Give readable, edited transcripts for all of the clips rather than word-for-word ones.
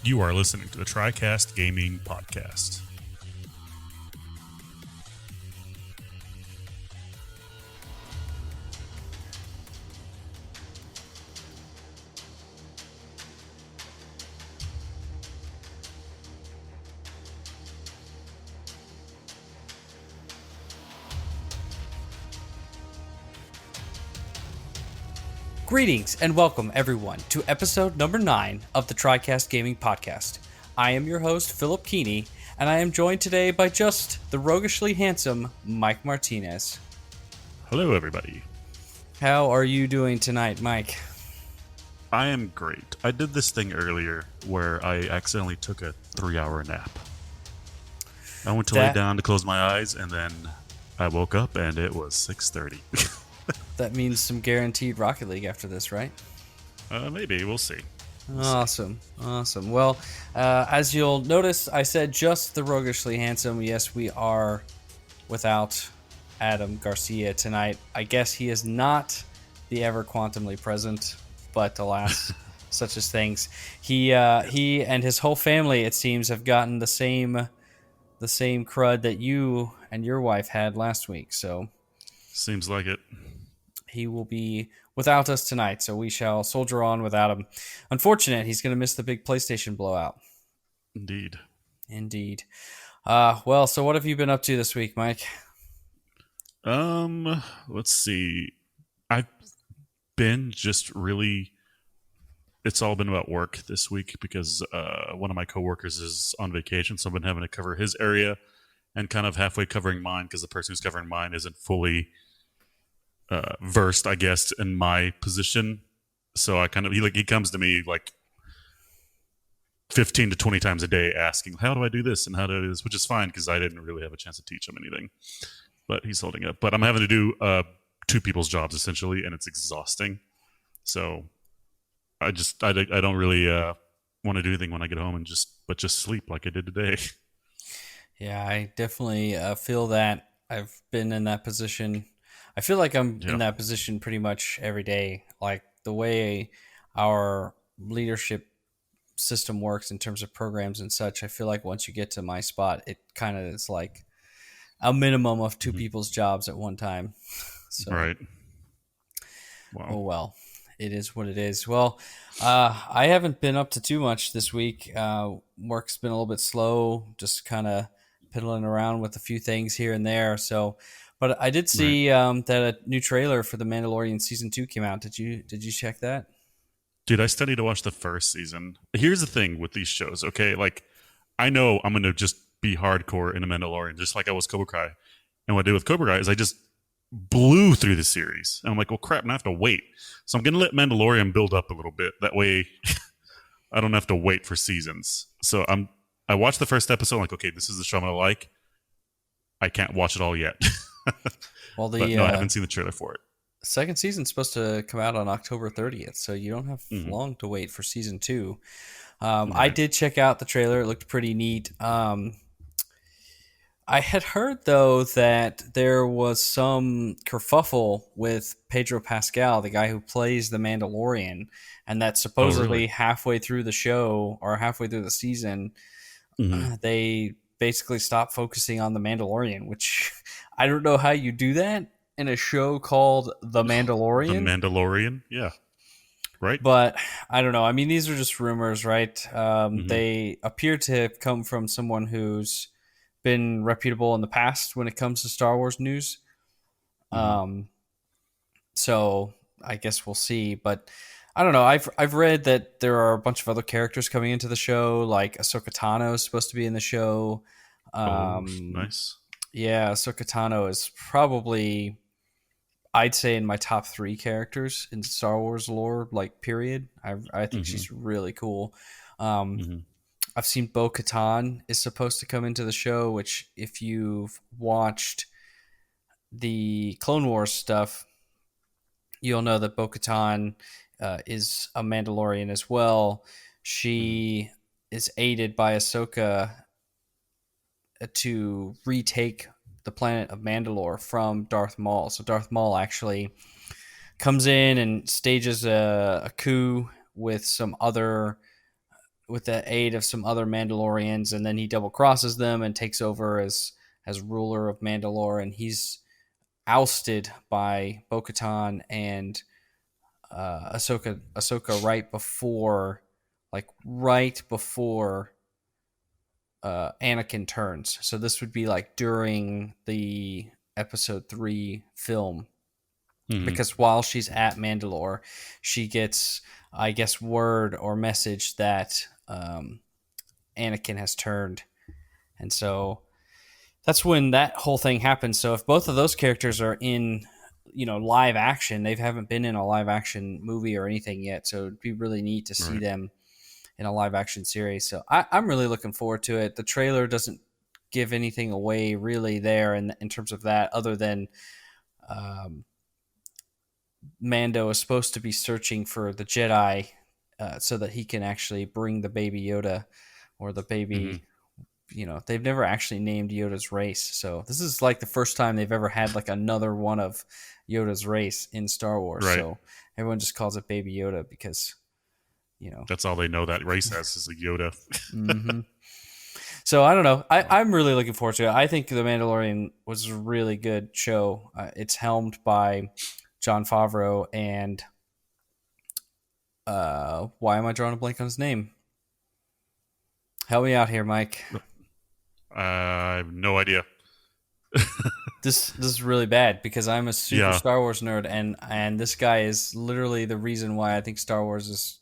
You are listening to the Tricast Gaming Podcast. Greetings and welcome everyone to episode number 9 of the Tricast Gaming Podcast. I am your host, Philip Keeney, and I am joined today by just the roguishly handsome Mike Martinez. Hello, everybody. How are you doing tonight, Mike? I am great. I did this thing earlier where I accidentally took a 3-hour nap. I went to lay down to close my eyes, and then I woke up and it was 6:30. That means some guaranteed Rocket League after this, right? Maybe. We'll see. Awesome. Well, as you'll notice, I said just the roguishly handsome. Yes, we are without Adam Garcia tonight. I guess he is not the ever quantumly present, but alas, such as things. He and his whole family, it seems, have gotten the same crud that you and your wife had last week. So seems like it. He will be without us tonight, so we shall soldier on without him. Unfortunate, he's going to miss the big PlayStation blowout. Indeed. Well, so what have you been up to this week, Mike? Let's see. I've been just really... It's all been about work this week because one of my coworkers is on vacation, so I've been having to cover his area and kind of halfway covering mine because the person who's covering mine isn't fully... versed, I guess, in my position. So I kind of he comes to me like 15 to 20 times a day asking, how do I do this and how do I do this, which is fine because I didn't really have a chance to teach him anything. But he's holding up. But I'm having to do two people's jobs essentially, and it's exhausting. So I don't really want to do anything when I get home and just sleep like I did today. Yeah, I definitely feel that. I've been in that position. I feel like I'm in that position pretty much every day. Like the way our leadership system works in terms of programs and such, I feel like once you get to my spot, it kind of is like a minimum of two people's jobs at one time. So, right. Wow. Oh, well, it is what it is. Well, I haven't been up to too much this week. Work's been a little bit slow, just kind of piddling around with a few things here and there. So, but I did see that a new trailer for The Mandalorian Season 2 came out. Did you check that? Dude, I studied to watch the first season. Here's the thing with these shows, okay? Like, I know I'm going to just be hardcore in The Mandalorian, just like I was Cobra Kai. And what I did with Cobra Kai is I just blew through the series. And I'm like, well, crap, and I have to wait. So I'm going to let Mandalorian build up a little bit. That way, I don't have to wait for seasons. So I watched the first episode, like, okay, this is the show I'm going to like. I can't watch it all yet. Well, but no, I haven't seen the trailer for it. Second season's supposed to come out on October 30th, so you don't have long to wait for season 2. I did check out the trailer. It looked pretty neat. I had heard, though, that there was some kerfuffle with Pedro Pascal, the guy who plays the Mandalorian, and that supposedly halfway through the show or halfway through the season, they basically stopped focusing on the Mandalorian, which I don't know how you do that in a show called The Mandalorian. The Mandalorian, yeah. Right. But I don't know. I mean, these are just rumors, right? They appear to come from someone who's been reputable in the past when it comes to Star Wars news. So I guess we'll see. But I don't know. I've read that there are a bunch of other characters coming into the show, like Ahsoka Tano is supposed to be in the show. Nice. Yeah, Ahsoka Tano is probably, I'd say, in my top 3 characters in Star Wars lore, like, period. I think she's really cool. I've seen Bo-Katan is supposed to come into the show, which if you've watched the Clone Wars stuff, you'll know that Bo-Katan is a Mandalorian as well. She is aided by Ahsoka to retake the planet of Mandalore from Darth Maul. So Darth Maul actually comes in and stages a coup with some other with the aid of some other Mandalorians, and then he double crosses them and takes over as ruler of Mandalore, and he's ousted by Bo-Katan and Ahsoka right before Anakin turns. So this would be like during the Episode 3 film, Hmm. because while she's at Mandalore, she gets, I guess, word or message that Anakin has turned, and so that's when that whole thing happens. So if both of those characters are in, live action, they haven't been in a live action movie or anything yet. So it'd be really neat to see Right. them in a live action series. So I'm really looking forward to it. The trailer doesn't give anything away really there in terms of that, other than um, Mando is supposed to be searching for the Jedi so that he can actually bring the baby Yoda or the Hmm. baby. They've never actually named Yoda's race, so this is like the first time they've ever had like another one of Yoda's race in Star Wars. Right. So everyone just calls it Baby Yoda because you know. That's all they know that race has is a Yoda. Mm-hmm. So I don't know. Oh, I'm really looking forward to it. I think The Mandalorian was a really good show. It's helmed by John Favreau and why am I drawing a blank on his name? Help me out here, Mike. I have no idea. This is really bad because I'm a super Yeah. Star Wars nerd, and this guy is literally the reason why I think Star Wars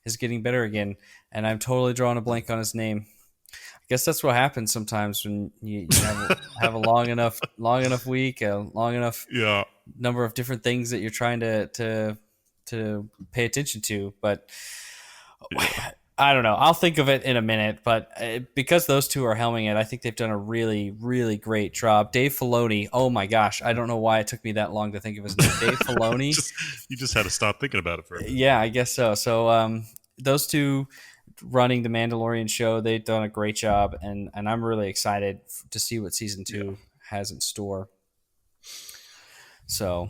is getting better again. And I'm totally drawing a blank on his name. I guess that's what happens sometimes when you have a long enough week, a long enough Yeah. number of different things that you're trying to pay attention to. But Yeah. I don't know. I'll think of it in a minute. But because those two are helming it, I think they've done a really, really great job. Dave Filoni. Oh my gosh, I don't know why it took me that long to think of his name. Dave Filoni. just you just had to stop thinking about it for a minute. Yeah, I guess so. So those two running the Mandalorian show, they've done a great job, and I'm really excited to see what season Yeah. 2 has in store. So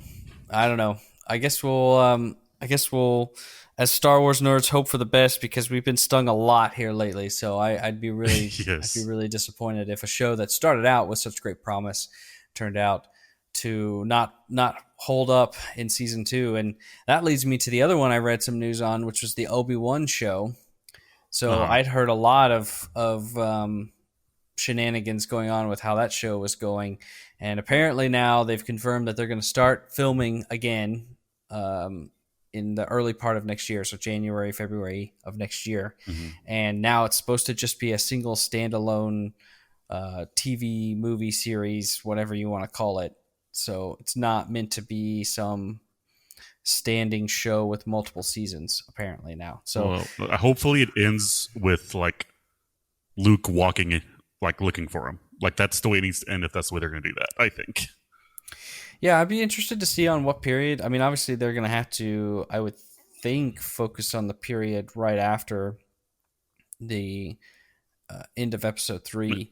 I don't know. I guess we'll, as Star Wars nerds, hope for the best because we've been stung a lot here lately. So I'd be Yes. really disappointed if a show that started out with such great promise turned out to not hold up in season 2. And that leads me to the other one I read some news on, which was the Obi-Wan show. So Uh-huh. I'd heard a lot of shenanigans going on with how that show was going, and apparently now they've confirmed that they're going to start filming again in the early part of next year, so January, February of next year. Hmm. And now it's supposed to just be a single standalone TV movie series, whatever you want to call it. So it's not meant to be some standing show with multiple seasons, apparently now. So Well, hopefully it ends with like Luke walking, like looking for him. Like that's the way it needs to end if that's the way they're going to do that. I think. yeah, I'd be interested to see on what period. I mean, obviously they're going to have to, I would think, focus on the period right after the end of episode 3.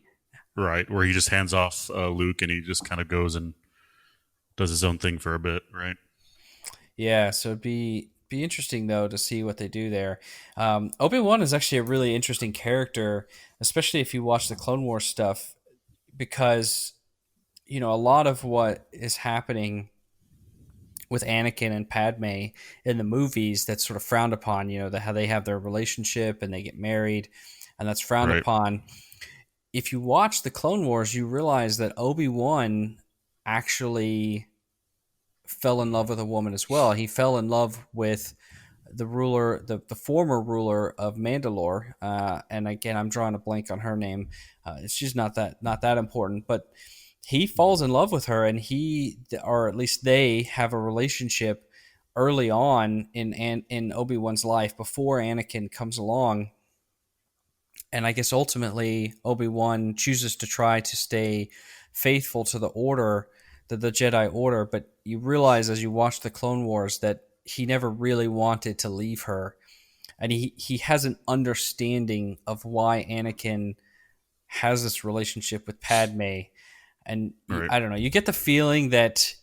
Right, where he just hands off Luke and he just kind of goes and does his own thing for a bit. Right. Yeah, so it'd be interesting though to see what they do there. Obi-Wan is actually a really interesting character, especially if you watch the Clone Wars stuff, because a lot of what is happening with Anakin and Padme in the movies that's sort of frowned upon, how they have their relationship and they get married, and that's frowned Right. upon. If you watch the Clone Wars, you realize that Obi-Wan actually fell in love with a woman as well. He fell in love with the ruler, the former ruler of Mandalore, and again, I'm drawing a blank on her name. She's not that important, but he falls in love with her, and or at least they have a relationship early on in Obi-Wan's life before Anakin comes along. And I guess ultimately Obi-Wan chooses to try to stay faithful to the order, the Jedi Order, but you realize as you watch the Clone Wars that he never really wanted to leave her, and he has an understanding of why Anakin has this relationship with Padme. And Right. I don't know, you get the feeling that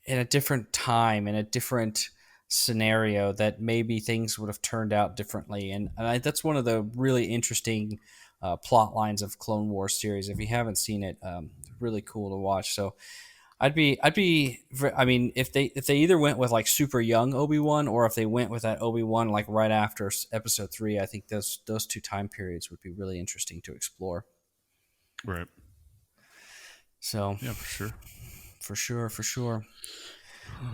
in a different time, in a different scenario that maybe things would have turned out differently. And that's one of the really interesting plot lines of Clone Wars series. If you haven't seen it, really cool to watch. So I mean, if they either went with like super young Obi-Wan, or if they went with that Obi-Wan like right after Episode 3, I think those two time periods would be really interesting to explore. Right. So Yeah, for sure. For sure.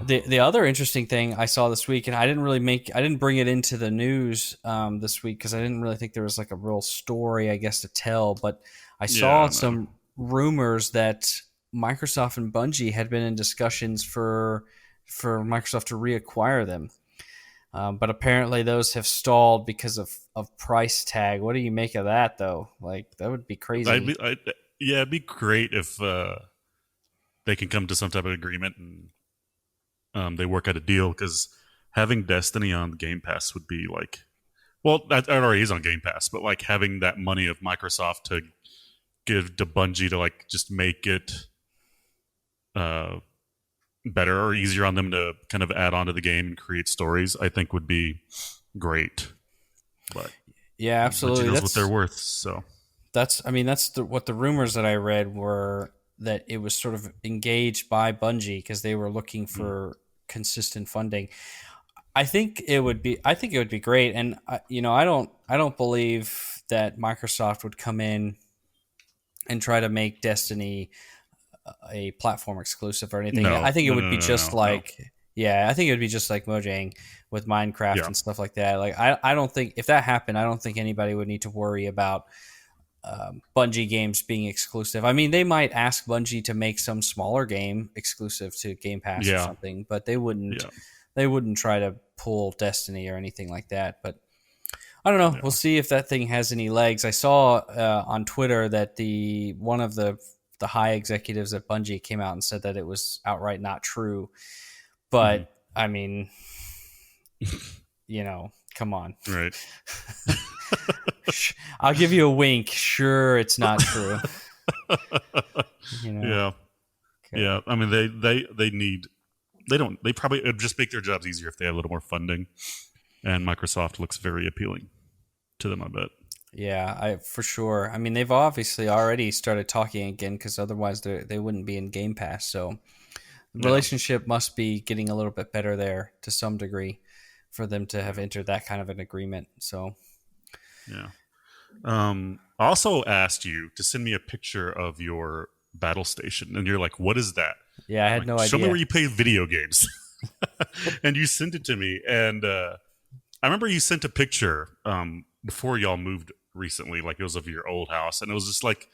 The other interesting thing I saw this week, and I didn't bring it into the news this week because I didn't really think there was like a real story, I guess, to tell. But I saw some rumors that Microsoft and Bungie had been in discussions for Microsoft to reacquire them. But apparently those have stalled because of price tag. What do you make of that, though? Like, that would be crazy. It'd be great if they can come to some type of agreement and they work out a deal, because having Destiny on Game Pass would be like, well, that already is on Game Pass, but like having that money of Microsoft to give to Bungie to like just make it better or easier on them to kind of add on to the game and create stories, I think would be great. But yeah, absolutely, Bungie knows what they're worth. So that's what the rumors that I read were, that it was sort of engaged by Bungie because they were looking for consistent funding. I think it would be great, and I don't believe that Microsoft would come in and try to make Destiny a platform exclusive or anything. I think it would be just like Mojang with Minecraft and stuff like that. Like I don't think, if that happened, I don't think anybody would need to worry about Bungie games being exclusive. I mean, they might ask Bungie to make some smaller game exclusive to Game Pass or something, but they wouldn't try to pull Destiny or anything like that. But I don't know. Yeah. We'll see if that thing has any legs. I saw on Twitter that one of the high executives at Bungie came out and said that it was outright not true. But I mean, come on. Right. I'll give you a wink. Sure, it's not true. Yeah. Okay. Yeah. I mean, they probably, it'd just make their jobs easier if they had a little more funding. And Microsoft looks very appealing to them, I bet. Yeah, for sure. I mean, they've obviously already started talking again, because otherwise they wouldn't be in Game Pass. So the relationship must be getting a little bit better there to some degree for them to have entered that kind of an agreement. So, yeah. I also asked you to send me a picture of your battle station, and you're like, "What is that?" Yeah, I had no idea. Show me where you play video games. And you sent it to me, and I remember you sent a picture before y'all moved recently, like it was of your old house, and it was just like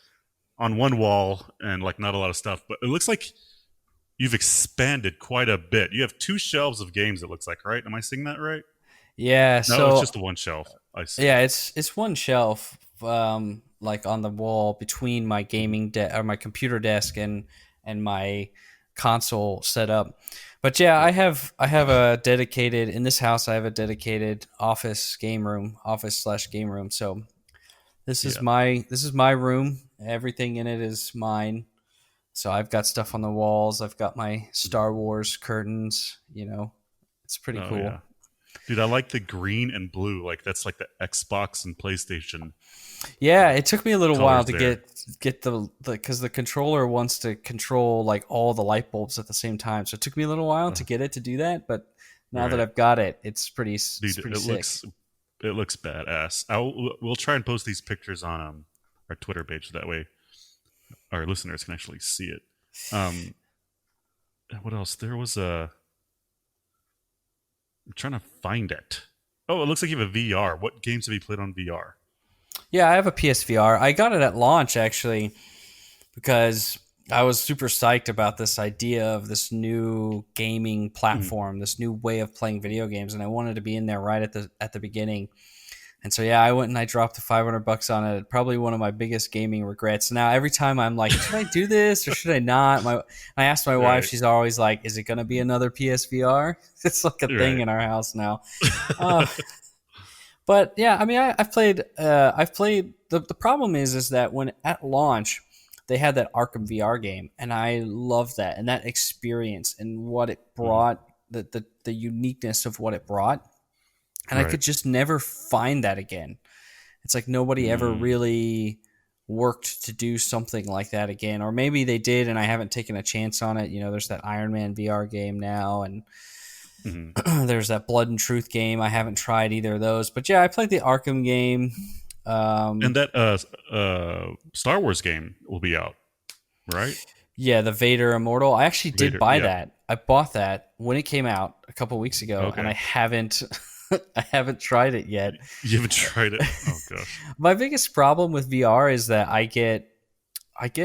on one wall and like not a lot of stuff, but it looks like you've expanded quite a bit. You have 2 shelves of games, it looks like, right? Am I seeing that right? Yeah. No, it's just the one shelf. I see. Yeah, it's one shelf, like on the wall between my or my computer desk and my console setup. But yeah, I have a dedicated, in this house I have a dedicated office/game room. So this is my room. Everything in it is mine. So I've got stuff on the walls. I've got my Star Wars curtains. It's pretty cool. Yeah. Dude, I like the green and blue. Like that's like the Xbox and PlayStation. Yeah, it took me a little while to get the because the controller wants to control like all the light bulbs at the same time. So it took me a little while to get it to do that, but now that I've got it, it's pretty sick. It looks badass. We'll try and post these pictures on our Twitter page, that way our listeners can actually see it. What else? There was I'm trying to find it. Oh, it looks like you have a VR. What games have you played on VR? Yeah, I have a PSVR. I got it at launch, actually, because I was super psyched about this idea of this new gaming platform, this new way of playing video games, and I wanted to be in there right at the beginning. And so, yeah, I went and I dropped the $500 on it. Probably one of my biggest gaming regrets. Now, every time I'm like, should I do this or should I not? I asked my wife. She's always like, is it going to be another PSVR? It's like a thing in our house now. But yeah, I mean, I've played. The problem is that when at launch they had that Arkham VR game, and I loved that and that experience and what it brought the uniqueness of what it brought, and I Right. could just never find that again. It's like nobody ever really worked to do something like that again, or maybe they did and I haven't taken a chance on it. There's that Iron Man VR game now, and Mhm. there's that Blood and Truth game. I haven't tried either of those, but yeah, I played the Arkham game. And that Star Wars game will be out, right? Yeah, the Vader Immortal. I actually did Vader. buy Yeah. that. I bought that when it came out a couple weeks ago, and Okay. I haven't I haven't tried it yet. You haven't tried it? Oh gosh. My biggest problem with VR is that I get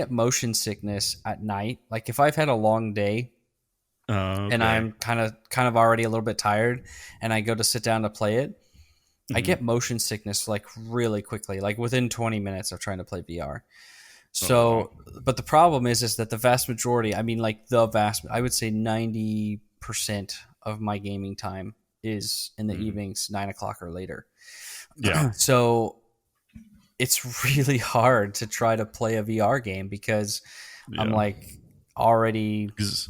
motion sickness at night. Like if I've had a long day and Okay. I'm kind of already a little bit tired and I go to sit down to play it, I Mhm. get motion sickness like really quickly, like within 20 minutes of trying to play VR. Oh wow. So, but the problem is that the vast majority, I mean, like I would say 90% of my gaming time is in the Mhm. evenings, 9 o'clock or later. Yeah. So it's really hard to try to play a VR game because I'm Yeah. like already. 'Cause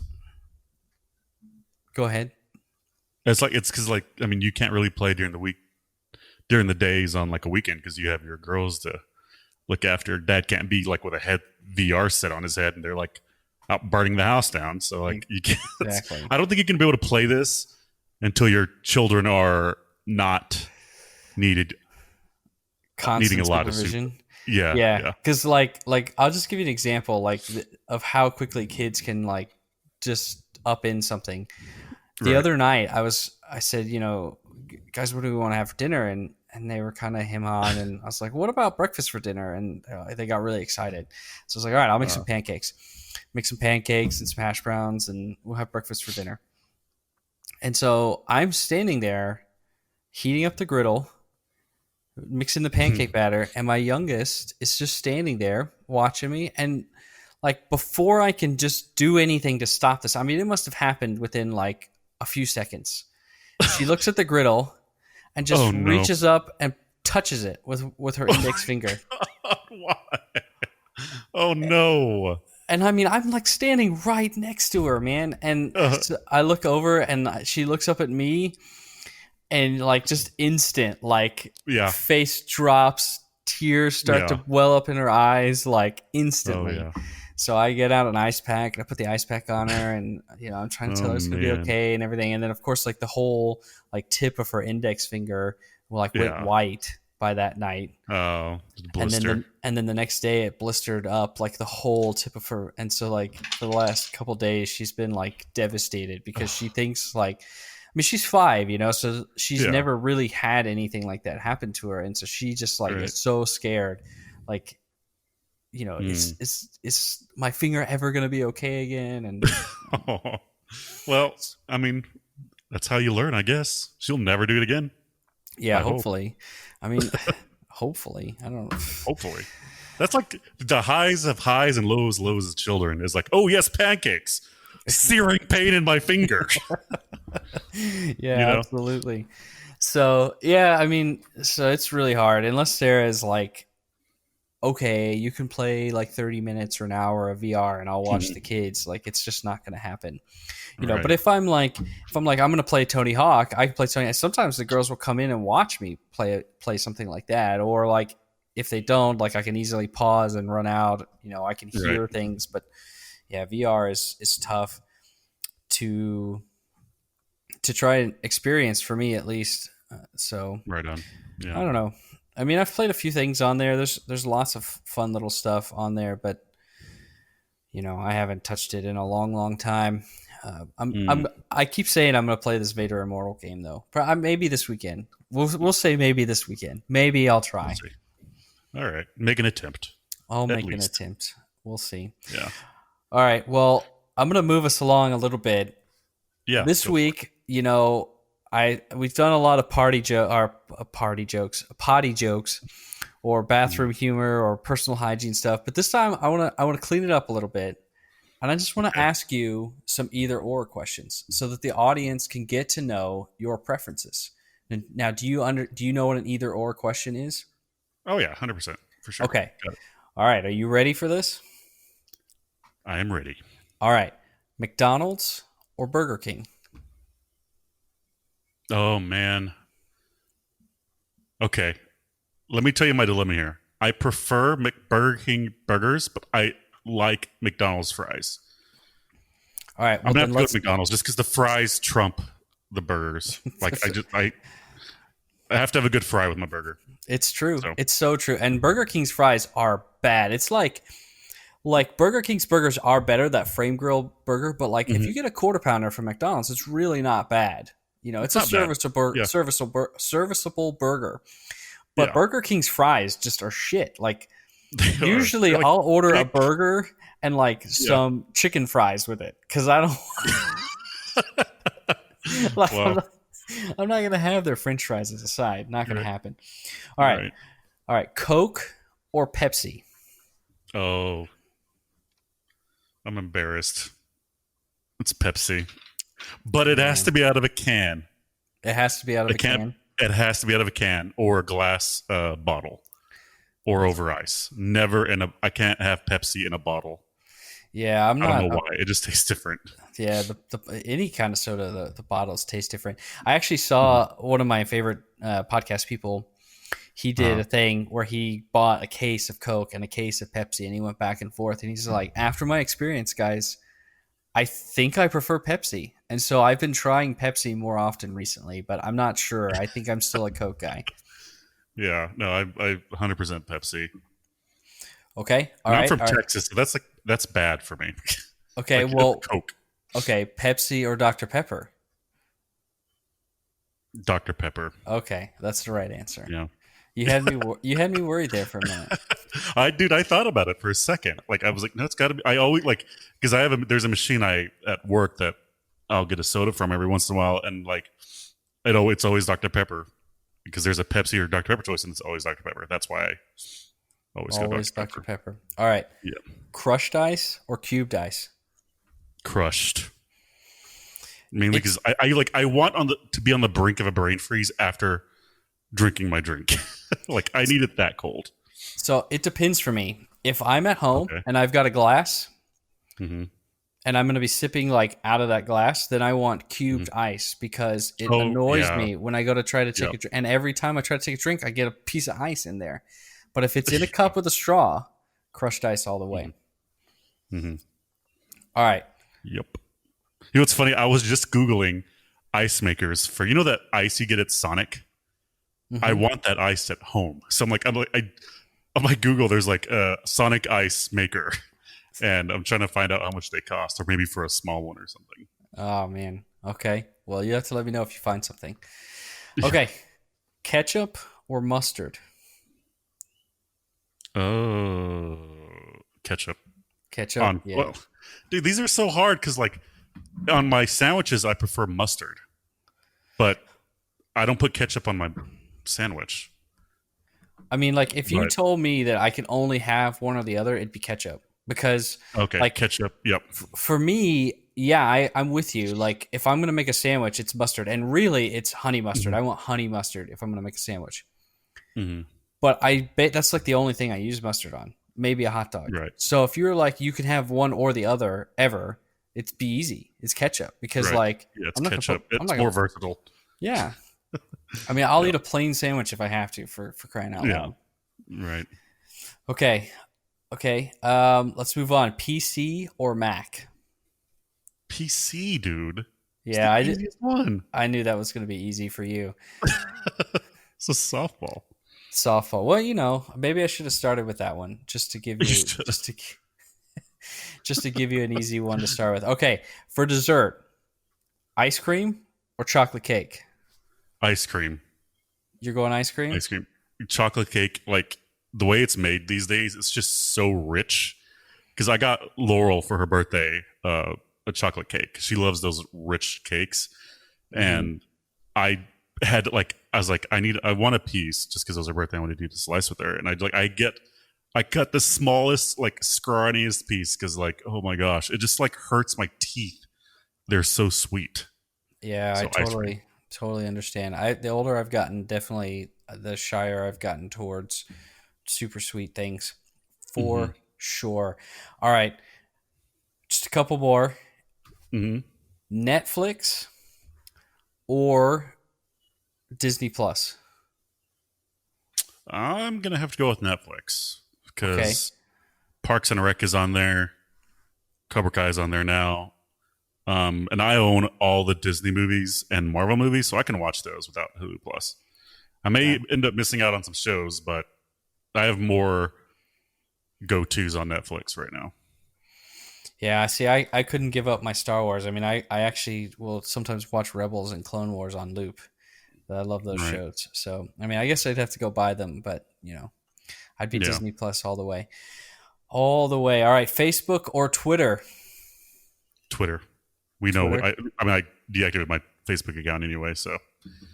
Go ahead. it's because like I mean you can't really play during the week during the days on like a weekend because you have your girls to look after. Dad can't be like with a head VR set on his head and they're like out burning the house down. So like you can't. Exactly. I don't think you can be able to play this until your children are not needed needing Constant a lot of supervision. Yeah, Yeah, yeah, because like I'll just give you an example of how quickly kids can like just up in something. The right. other night I said, guys, what do we want to have for dinner? And they were kind of him on, and I was like, what about breakfast for dinner? And they got really excited. So I was like, all right, I'll make some pancakes. Make some pancakes and some hash browns, and we'll have breakfast for dinner. And so I'm standing there heating up the griddle, mixing the pancake batter, and my youngest is just standing there watching me. And like before I can just do anything to stop this, I mean, it must have happened within like a few seconds. She looks at the griddle and just Oh no! reaches up and touches it with her index finger. Why? Oh no! And I mean, I'm like standing right next to her, man. And Uh, so I look over and she looks up at me and like just instant, like yeah. face drops, tears start Yeah. to well up in her eyes, like Oh instantly. yeah. So I get out an ice pack and I put the ice pack on her, and I'm trying to tell Oh her it's gonna be man. okay and everything. And then of course, like the whole like tip of her index finger like went Yeah. white by that night. Oh, And then blister. the next day it blistered up like the whole tip of her. And so like for the last couple days she's been like devastated because she thinks like, I mean, she's 5, so she's Yeah. never really had anything like that happen to her, and so she just like Right. is so scared, like is my finger ever gonna be okay again? And Oh. Well, I mean, that's how you learn, I guess. She'll never do it again. yeah, I hope. hopefully. I mean, hopefully. I don't know. Hopefully. That's like the highs of highs and lows of children is like, oh yes, pancakes. Searing pain in my finger. Yeah, know? absolutely. So yeah, I mean, so it's really hard unless Sarah's like, okay, you can play like 30 minutes or an hour of VR and I'll watch the kids. Like it's just not going to happen, Right. But if I'm like, I'm going to play Tony Hawk, I can play Tony. Sometimes the girls will come in and watch me play something like that, or like if they don't, like I can easily pause and run out. I can hear Right. things, but yeah, VR is tough to try and experience for me at least. So Right on. I Yeah. don't know. I mean, I've played a few things on there. There's lots of fun little stuff on there, but I haven't touched it in a long, long time. I keep saying I'm going to play this Vader Immortal game though. Maybe this weekend. We'll say maybe this weekend. Maybe I'll try. We'll see. All right. Make an attempt. I'll At make an least. attempt. We'll see. Yeah. All right. Well, I'm going to move us along a little bit. Yeah. This go for week, we've done a lot of potty jokes, or bathroom humor, or personal hygiene stuff. But this time, I want to clean it up a little bit, and I just want to Okay. ask you some either or questions so that the audience can get to know your preferences. And now, do you know what an either or question is? Oh yeah, 100% for sure. Okay. Got it. All right. Are you ready for this? I am ready. All right. McDonald's or Burger King? Oh man. Okay. Let me tell you my dilemma here. I prefer Burger King burgers, but I like McDonald's fries. All right, I'm well gonna then have to go with let's. McDonald's just because the fries trump the burgers. Like I have to have a good fry with my burger. It's true. So It's so true. And Burger King's fries are bad. It's like Burger King's burgers are better, that frame grill burger, but like if mhm. you get a quarter pounder from McDonald's, it's really not bad. You know, It's it's a not bad. Yeah, serviceable burger. But yeah. Burger King's fries just are shit. Like They are. usually They're like I'll order a thick. burger and like Yeah. some chicken fries with it cuz I don't like Well, I'm not going to have their french fries as a side. Not going to right, happen. All right. right. All right, Coke or Pepsi? Oh, I'm embarrassed. It's Pepsi, but it has to Man, be out of a can. it has to be out of It a can't. can. It has to be out of a can or a glass bottle or over ice. Never in a. I can't have Pepsi in a bottle. Yeah, I'm I don't not. know why. It just tastes different. Yeah, any kind of soda, the bottles taste different. I actually Mhm. saw one of my favorite podcast people. He did Uh, a thing where he bought a case of Coke and a case of Pepsi, and he went back and forth. And he's like, after my experience, guys, I think I prefer Pepsi. And so I've been trying Pepsi more often recently, but I'm not sure. I think I'm still a Coke guy. yeah. No, I 100% Pepsi. Okay. All And I'm right. from All right. Texas, so that's bad for me. Okay. Like it's Well, Coke, okay. Pepsi or Dr. Pepper? Dr Pepper. Okay. That's the right answer. Yeah. You had me worried there for a minute. I thought about it for a second. Like I was like, no, it's got to be. I always like because there's a machine I at work that I'll get a soda from every once in a while, and like it's always Dr Pepper because there's a Pepsi or Dr Pepper choice, and it's always Dr Pepper. That's why I always go Always Dr Dr. Pepper. Pepper. All right. Yeah, Crushed ice or cubed ice? crushed. Mainly It's because I want to be on the brink of a brain freeze after drinking my drink. Like I need it that cold. so it depends for me. If I'm at home Okay. and I've got a glass Hmm. and I'm going to be sipping like out of that glass, then I want cubed ice because it Oh annoys yeah. me when I go to try to take Yep. a drink. And every time I try to take a drink, I get a piece of ice in there. But if it's in a cup with a straw, crushed ice all the way. Hmm. All right. Yep. You know what's funny? I was just Googling ice makers for that ice you get at Sonic. I Mm-hmm. want that ice at home. So on my Google, there's like a Sonic ice maker. And I'm trying to find out how much they cost, or maybe for a small one or something. Oh, man. Okay. Well, you have to let me know if you find something. Yeah. Okay. Ketchup or mustard? Oh, ketchup Ketchup. on Yeah. well, dude, these are so hard because like on my sandwiches, I prefer mustard, but I don't put ketchup on my sandwich. I mean, like, if you But told me that I could only have one or the other, it'd be ketchup. Because, okay, like, ketchup. Yep. for me, yeah, I'm with you. Like, if I'm going to make a sandwich, it's mustard. And really, it's honey mustard. Hmm. I want honey mustard if I'm going to make a sandwich. Hmm. But I bet that's like the only thing I use mustard on. Maybe a hot dog. Right. So if you're like, you can have one or the other ever, it'd be easy. It's ketchup. Because, Right. like, Yeah, it's I'm not going to put, ketchup. I'm It's not going more to, versatile. yeah. I mean, I'll Yeah. eat a plain sandwich if I have to for crying out Yeah. loud. Right. Okay. Okay. Let's move on. PC or Mac? PC, dude. It's Yeah, the easiest one. I knew that was going to be easy for you. It's a softball. Softball. Well, maybe I should have started with that one just to give You you should- just to give you an easy one to start with. Okay, for dessert, ice cream or chocolate cake? Ice cream. You're going ice cream? Ice cream. Chocolate cake, like the way it's made these days, it's just so rich. Because I got Laurel for her birthday a chocolate cake. She loves those rich cakes. Mm-hmm. And I was like, I want a piece just because it was her birthday. I wanted to do a slice with her. And I cut the smallest, like scrawniest piece because like, oh my gosh, it just like hurts my teeth. They're so sweet. Yeah, I So ice cream. totally understand. The older I've gotten, definitely the shyer I've gotten towards super sweet things, Hmm. for sure. All right, just a couple more. Hmm. Netflix or Disney Plus. I'm gonna have to go with Netflix Okay. because Parks and Rec is on there. Cobra Kai is on there now. And I own all the Disney movies and Marvel movies, so I can watch those without Hulu Plus. I may Okay. end up missing out on some shows, but I have more go tos on Netflix right now. Yeah, see, I couldn't give up my Star Wars. I mean, I actually will sometimes watch Rebels and Clone Wars on loop. I love those Right? shows. So, I mean, I guess I'd have to go buy them, but, I'd be Yeah. Disney Plus all the way. All the way. All right, Facebook or Twitter? Twitter. We know. Twitter. I deactivated my Facebook account anyway, so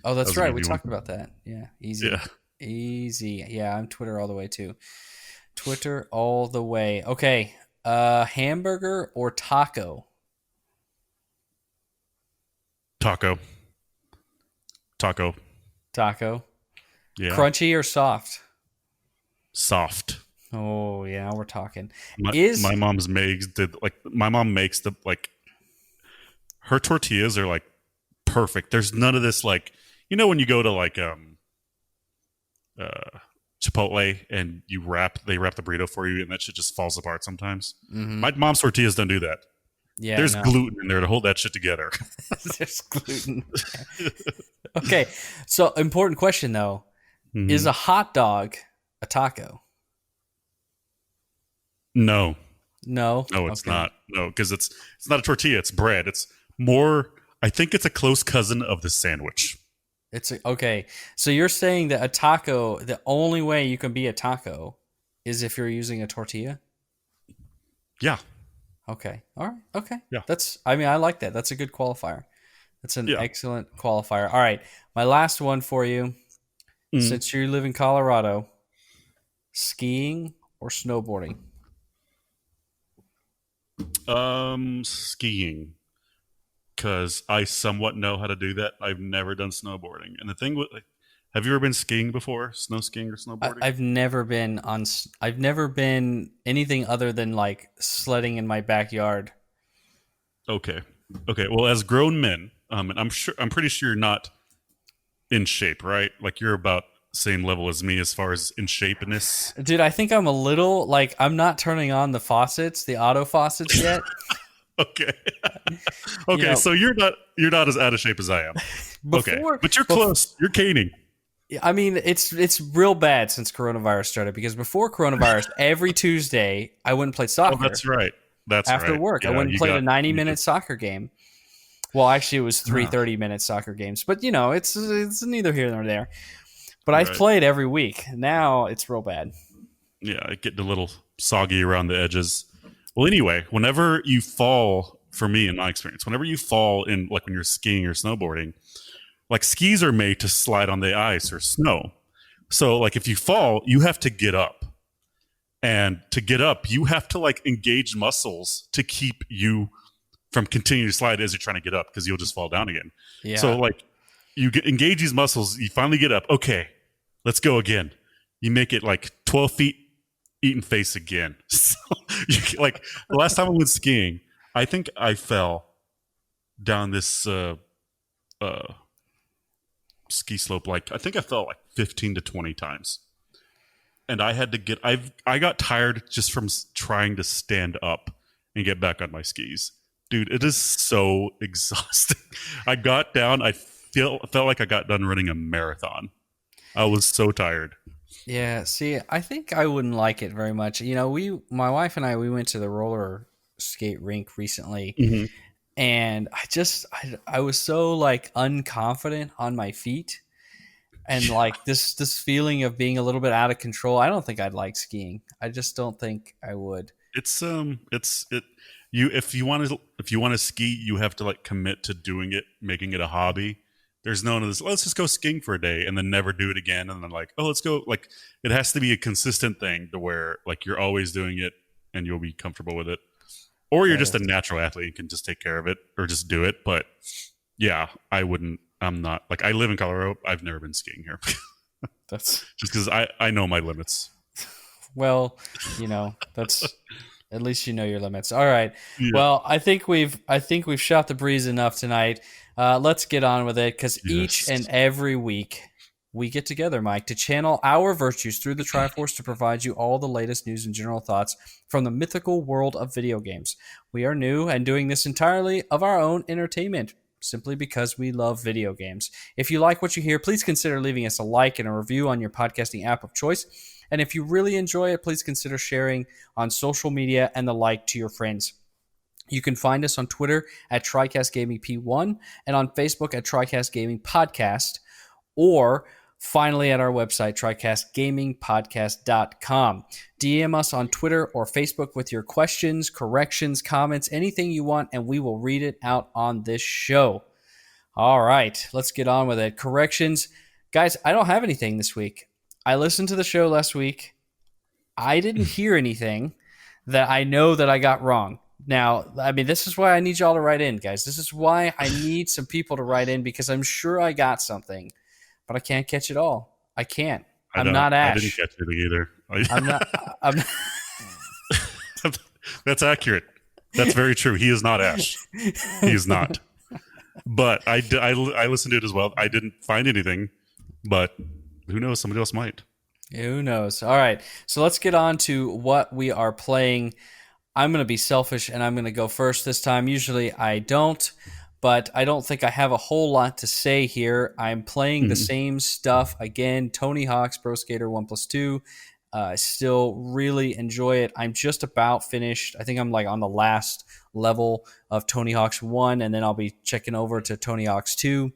Oh, that that's was an right. We easy one. talked about that. Yeah, easy. Yeah. Easy. Yeah, I'm Twitter all the way too. Twitter all the way. Okay. Hamburger or taco? Taco. Taco. Taco. Yeah. Crunchy or soft? Soft. Oh, yeah, we're talking. My Is my mom's makes did like my mom makes the like her tortillas are like perfect. There's none of this like when you go to like uh Chipotle and they wrap the burrito for you and that shit just falls apart sometimes. mm-hmm. My mom's tortillas don't do that. Yeah, There's no. gluten in there to hold that shit together. There's gluten. Okay. So, important question though. Is Mhm. a hot dog a taco? No, No. no, it's Okay. not. No, because it's not a tortilla. It's bread. It's more. I think it's a close cousin of the sandwich. Okay. So you're saying that a taco, the only way you can be a taco is if you're using a tortilla? Yeah, Okay. All right. Okay. yeah, I mean, I like that. That's a good qualifier. That's an yeah. excellent qualifier. All right. My last one for you. Mm. Since you live in Colorado, skiing or snowboarding? Skiing because I somewhat know how to do that. I've never done snowboarding, and the thing with like, have you ever been skiing before? Snow skiing or snowboarding? I've never been I've never been anything other than like sledding in my backyard. Okay, okay. Well, as grown men, and I'm pretty sure you're not in shape, right? Like you're about same level as me as far as in shapeness. Dude, I think I'm a little like I'm not turning on the auto faucets yet. Okay. You Okay, know, so you're not as out of shape as I am. Okay. before But you're bef- close. You're caning. I mean, it's real bad since coronavirus started because before coronavirus, every Tuesday I went and played Oh, soccer that's right. That's after right. work. I Yeah, went and played a 90-minute soccer game. Well, actually, it was three Ah, 30-minute soccer games, but it's neither here nor there. But I've right. played every week. Now it's real bad. Yeah, it getting a little soggy around the edges. Well, anyway, whenever you fall, for me in my experience, whenever you fall in like when you're skiing or snowboarding, like skis are made to slide on the ice or snow. So like if you fall, you have to get up. And to get up, you have to like engage muscles to keep you from continuing to slide as you're trying to get up because you'll just fall down again. So Yeah. like engage these muscles, you finally get up. Okay, let's go again. You make it like 12 feet, eating face again. So like the last time I went skiing, I think I fell down this uh, ski slope. Like I think I fell like 15 to 20 times, and I had to I got tired just from trying to stand up and get back on my skis. Dude, it is so exhausting. I got down. Felt like I got done running a marathon. I was so tired. Yeah, see, I think I wouldn't like it very much. My wife and we went to the roller skate rink recently, Mm-hmm. and I was so like unconfident on my feet, and Yeah. like this feeling of being a little bit out of control. I don't think I'd like skiing. I just don't think I would. It's it you if you want to ski, you have to like commit to doing it, making it a hobby. There's none of this. Let's just go skiing for a day and then never do it again, and then like, oh, let's go. Like, it has to be a consistent thing to where like you're always doing it and you'll be comfortable with it, or you're just a natural athlete and can just take care of it or just do it. But yeah, I wouldn't. I'm not like I live in Colorado. I've never been skiing here That's just because I know my limits. well, that's at least you know your limits. All right. Yeah. Well, I think we've shot the breeze enough tonight. Let's get on with it because each Yes. and every week we get together, Mike, to channel our virtues through the Triforce to provide you all the latest news and general thoughts from the mythical world of video games. We are new and doing this entirely of our own entertainment, simply because we love video games. If you like what you hear, please consider leaving us a like and a review on your podcasting app of choice. And if you really enjoy it, please consider sharing on social media and the like to your friends. You can find us on Twitter at Tricast Gaming P1 and on Facebook at Tricast Gaming Podcast, or finally at our website, tricastgamingpodcast.com. DM us on Twitter or Facebook with your questions, corrections, comments, anything you want, and we will read it out on this show. All right, let's get on with it. Corrections. Guys, I don't have anything this week. I listened to the show last week. I didn't hear anything that I know that I got wrong. Now, I mean, this is why I need y'all to write in, guys. This is why I need some people to write in because I'm sure I got something, but I can't catch it all. I can't. I'm not I didn't Ash. catch anything either. I'm not. I'm. That's accurate. That's very true. He is not Ash. He is not. But I listened to it as well. I didn't find anything, but who knows? Somebody else might. Who knows? All right. So let's get on to what we are playing. I'm going to be selfish and I'm going to go first this time. Usually I don't, but I don't think I have a whole lot to say here. I'm playing the same stuff again. Tony Hawk's Pro Skater 1+2. I still really enjoy it. I'm just about finished. I think I'm like on the last level of Tony Hawk's 1, and then I'll be checking over to Tony Hawk's 2.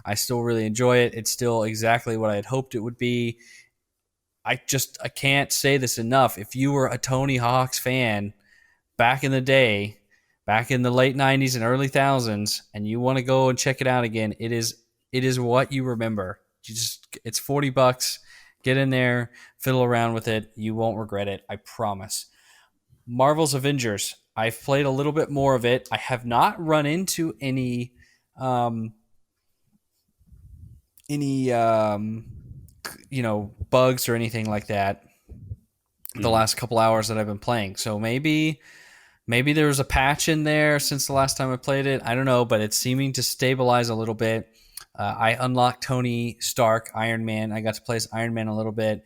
I still really enjoy it. It's still exactly what I had hoped it would be. I can't say this enough. If you were a Tony Hawk's fan back in the day, back in the late 90s and early thousands, and you want to go and check it out again, it is what you remember. It's $40. Get in there, fiddle around with it. You won't regret it, I promise. Marvel's Avengers. I've played a little bit more of it. I have not run into any bugs or anything like that the last couple hours that I've been playing. So maybe there was a patch in there since the last time I played it. I don't know, but it's seeming to stabilize a little bit. I unlocked Tony Stark, Iron Man. I got to play as Iron Man a little bit.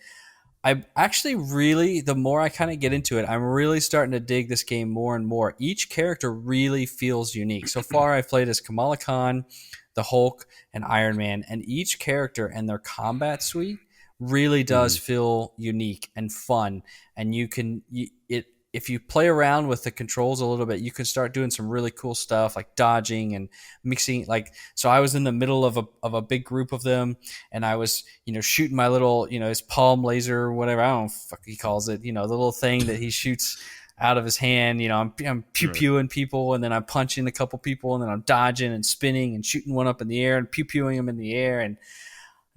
I actually really, the more I kind of get into it, I'm really starting to dig this game more and more. Each character really feels unique. So far, I've played as Kamala Khan, the Hulk, and Iron Man, and each character and their combat suite really does feel unique and fun. And if you play around with the controls a little bit, you can start doing some really cool stuff like dodging and mixing. So I was in the middle of a big group of them, and I was, shooting my little, his palm laser or whatever. I don't know what the fuck he calls it, the little thing that he shoots out of his hand. I'm pew-pewing people, and then I'm punching a couple people, and then I'm dodging and spinning and shooting one up in the air and pew-pewing them in the air, and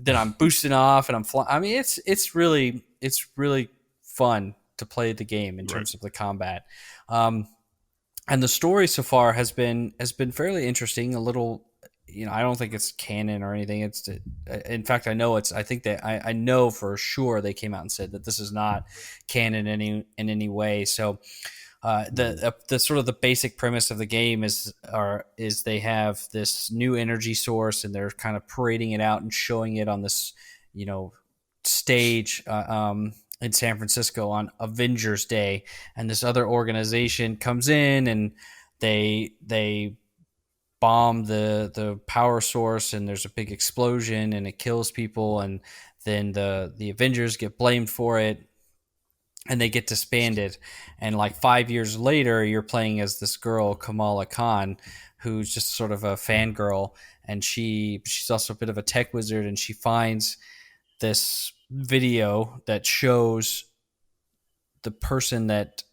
then I'm boosting off and I'm flying. I mean, it's really fun to play the game in terms of the combat. And the story so far has been fairly interesting. A little, I don't think it's canon or anything. In fact, I think that I know for sure they came out and said that this is not canon in any way. So the sort of the basic premise of the game is they have this new energy source, and they're kind of parading it out and showing it on this, stage in San Francisco on Avengers Day, and this other organization comes in and they bomb the power source, and there's a big explosion and it kills people, and then the Avengers get blamed for it, and they get disbanded. And like 5 years later, you're playing as this girl, Kamala Khan, who's just sort of a fangirl, and she's also a bit of a tech wizard, and she finds this video that shows the person that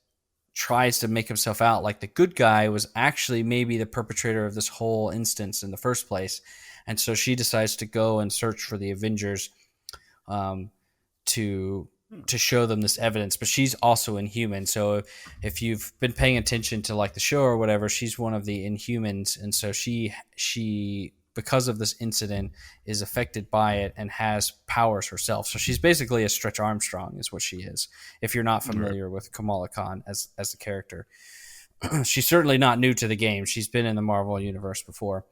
tries to make himself out like the good guy was actually maybe the perpetrator of this whole instance in the first place. And so she decides to go and search for the Avengers to show them this evidence, but she's also Inhuman. So if you've been paying attention to like the show or whatever, she's one of the Inhumans, and so she because of this incident is affected by it and has powers herself. So she's basically a Stretch Armstrong is what she is, if you're not familiar with Kamala Khan as a character. She's certainly not new to the game. She's been in the Marvel universe before.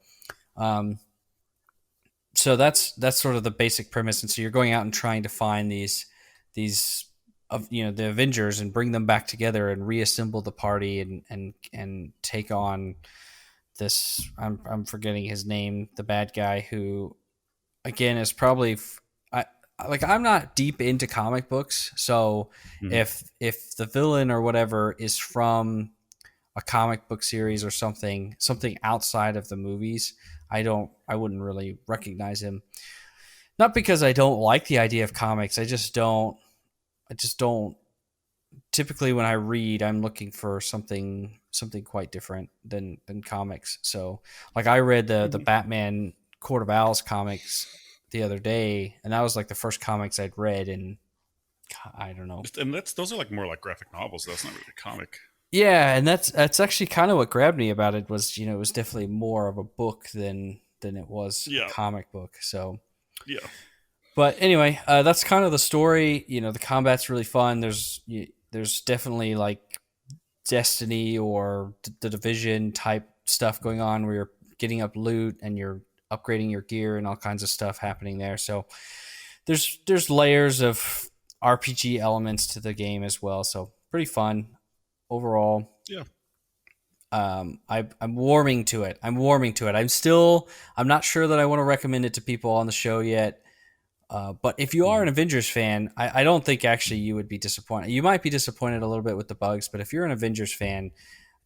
So that's sort of the basic premise, and so you're going out and trying to find these of the Avengers and bring them back together and reassemble the party and take on this. I'm forgetting his name, the bad guy who again is probably I'm not deep into comic books, so Mhm. if the villain or whatever is from a comic book series or something outside of the movies, I wouldn't really recognize him. Not because I don't like the idea of comics, I just don't typically when I read, I'm looking for something quite different than comics. So like I read the Batman Court of Owls comics the other day, and that was like the first comics I'd read in I don't know. And those are like more like graphic novels, though. It's not really a comic. Yeah, and that's actually kind of what grabbed me about it was it was definitely more of a book than it was a Yeah, comic book. So, yeah. but anyway, that's kind of the story. The combat's really fun. There's definitely like Destiny or the Division type stuff going on where you're getting up loot and you're upgrading your gear and all kinds of stuff happening there. So there's layers of RPG elements to the game as well. So pretty fun overall. Yeah. I'm warming to it. I'm not sure that I want to recommend it to people on the show yet. But if you are an Avengers fan, I don't think actually you would be disappointed. You might be disappointed a little bit with the bugs, but if you're an Avengers fan,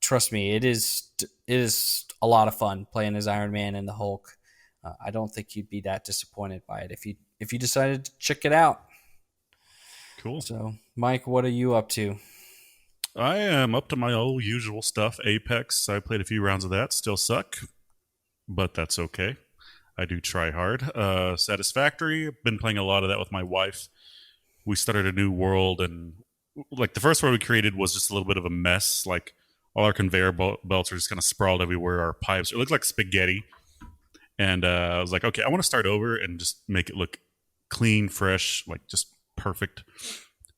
trust me, it is a lot of fun playing as Iron Man and the Hulk. I don't think you'd be that disappointed by it if you decided to check it out. Cool. So, Mike, what are you up to? I am up to my old usual stuff. Apex. I played a few rounds of that. Still suck, but that's okay. I do try hard. Satisfactory. Been playing a lot of that with my wife. We started a new world, and like the first world we created was just a little bit of a mess. Like all our conveyor belts are just kind of sprawled everywhere. Our pipes. It looked like spaghetti. And I was like, okay, I want to start over and just make it look clean, fresh, like just perfect.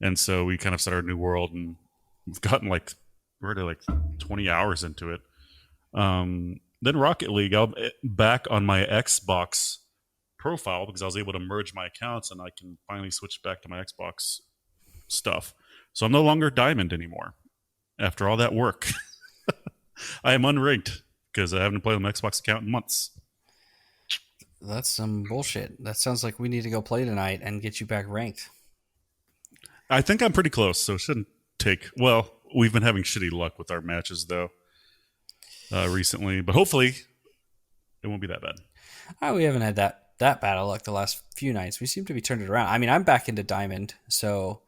And so we kind of started a new world, and we've gotten like we're already like 20 hours into it. Then Rocket League, I'm back on my Xbox profile because I was able to merge my accounts and I can finally switch back to my Xbox stuff. So I'm no longer Diamond anymore after all that work. I am unranked because I haven't played on my Xbox account in months. That's some bullshit. That sounds like we need to go play tonight and get you back ranked. I think I'm pretty close, so it shouldn't take. Well, we've been having shitty luck with our matches though recently, but hopefully it won't be that bad. We haven't had that bad of luck the last few nights. We seem to be turning it around. I mean, I'm back into Diamond, so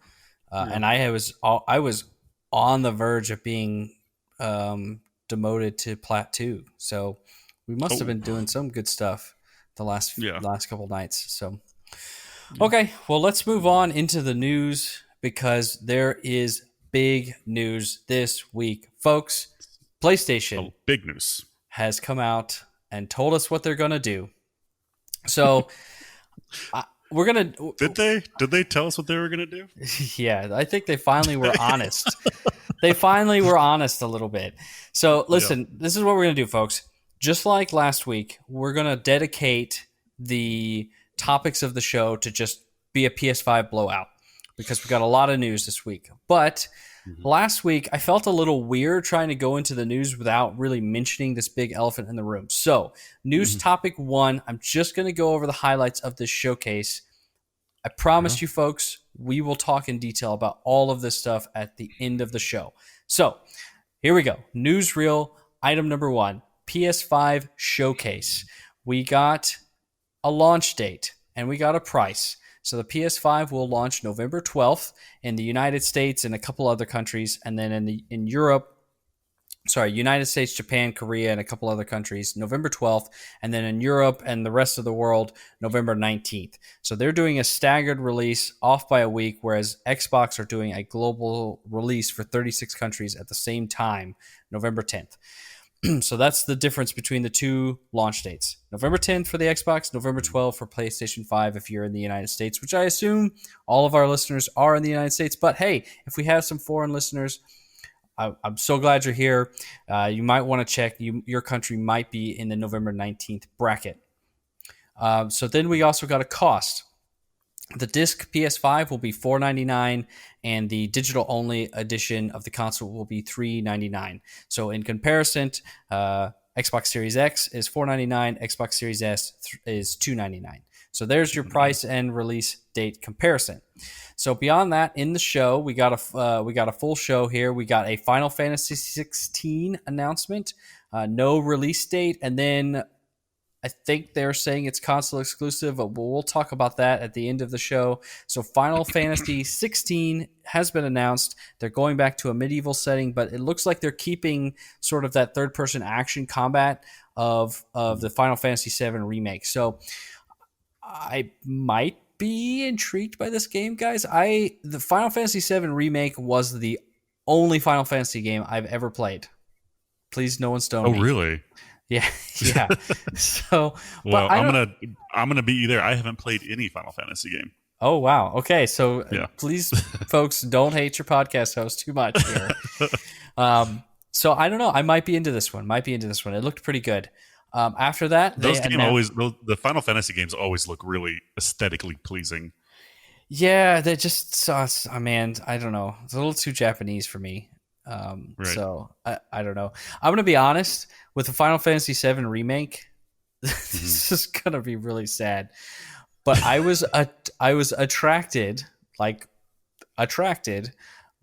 and I was on the verge of being demoted to Plat 2. So we must have been doing some good stuff the last couple nights. So okay, well let's move on into the news because there is big news this week, folks. PlayStation big news has come out and told us what they're going to do. So we're going to... Did they tell us what they were going to do? Yeah, I think they finally were honest. They finally were honest a little bit. So listen, This is what we're going to do, folks. Just like last week, we're going to dedicate the topics of the show to just be a PS5 blowout because we got a lot of news this week. But last week, I felt a little weird trying to go into the news without really mentioning this big elephant in the room. So, news topic 1, I'm just going to go over the highlights of this showcase. I promise you, folks, we will talk in detail about all of this stuff at the end of the show. So, here we go. Newsreel item number 1, PS5 showcase. We got a launch date and we got a price. So the PS5 will launch November 12th in the United States and a couple other countries, and then in Europe, United States, Japan, Korea, and a couple other countries, November 12th, and then in Europe and the rest of the world, November 19th. So they're doing a staggered release off by a week, whereas Xbox are doing a global release for 36 countries at the same time, November 10th. So that's the difference between the two launch dates. November 10th for the Xbox, November 12th for PlayStation 5 if you're in the United States, which I assume all of our listeners are in the United States. But hey, if we have some foreign listeners, I'm so glad you're here. You might want to check. Your country might be in the November 19th bracket. So then we also got a cost. The disc PS5 will be $499, and the digital only edition of the console will be $399. So in comparison, Xbox Series X is $499, Xbox Series S is $299. So there's your price and release date comparison. So beyond that, in the show, we got a full show here. We got a Final Fantasy 16 announcement, no release date, and then I think they're saying it's console exclusive, but we'll talk about that at the end of the show. So Final Fantasy 16 has been announced. They're going back to a medieval setting, but it looks like they're keeping sort of that third-person action combat of the Final Fantasy 7 remake. So I might be intrigued by this game, guys. The Final Fantasy 7 remake was the only Final Fantasy game I've ever played. Please, no one stone me. Oh, really? Yeah, yeah. So, well, I'm gonna beat you there. I haven't played any Final Fantasy game. Oh wow. Okay, so yeah. Please, folks, don't hate your podcast host too much here. So I don't know. I might be into this one. It looked pretty good. After that, the Final Fantasy games always look really aesthetically pleasing. Yeah, they just man, I don't know. It's a little too Japanese for me. Right. So I don't know. I'm gonna be honest with the Final Fantasy VII remake. This is gonna be really sad, but I was attracted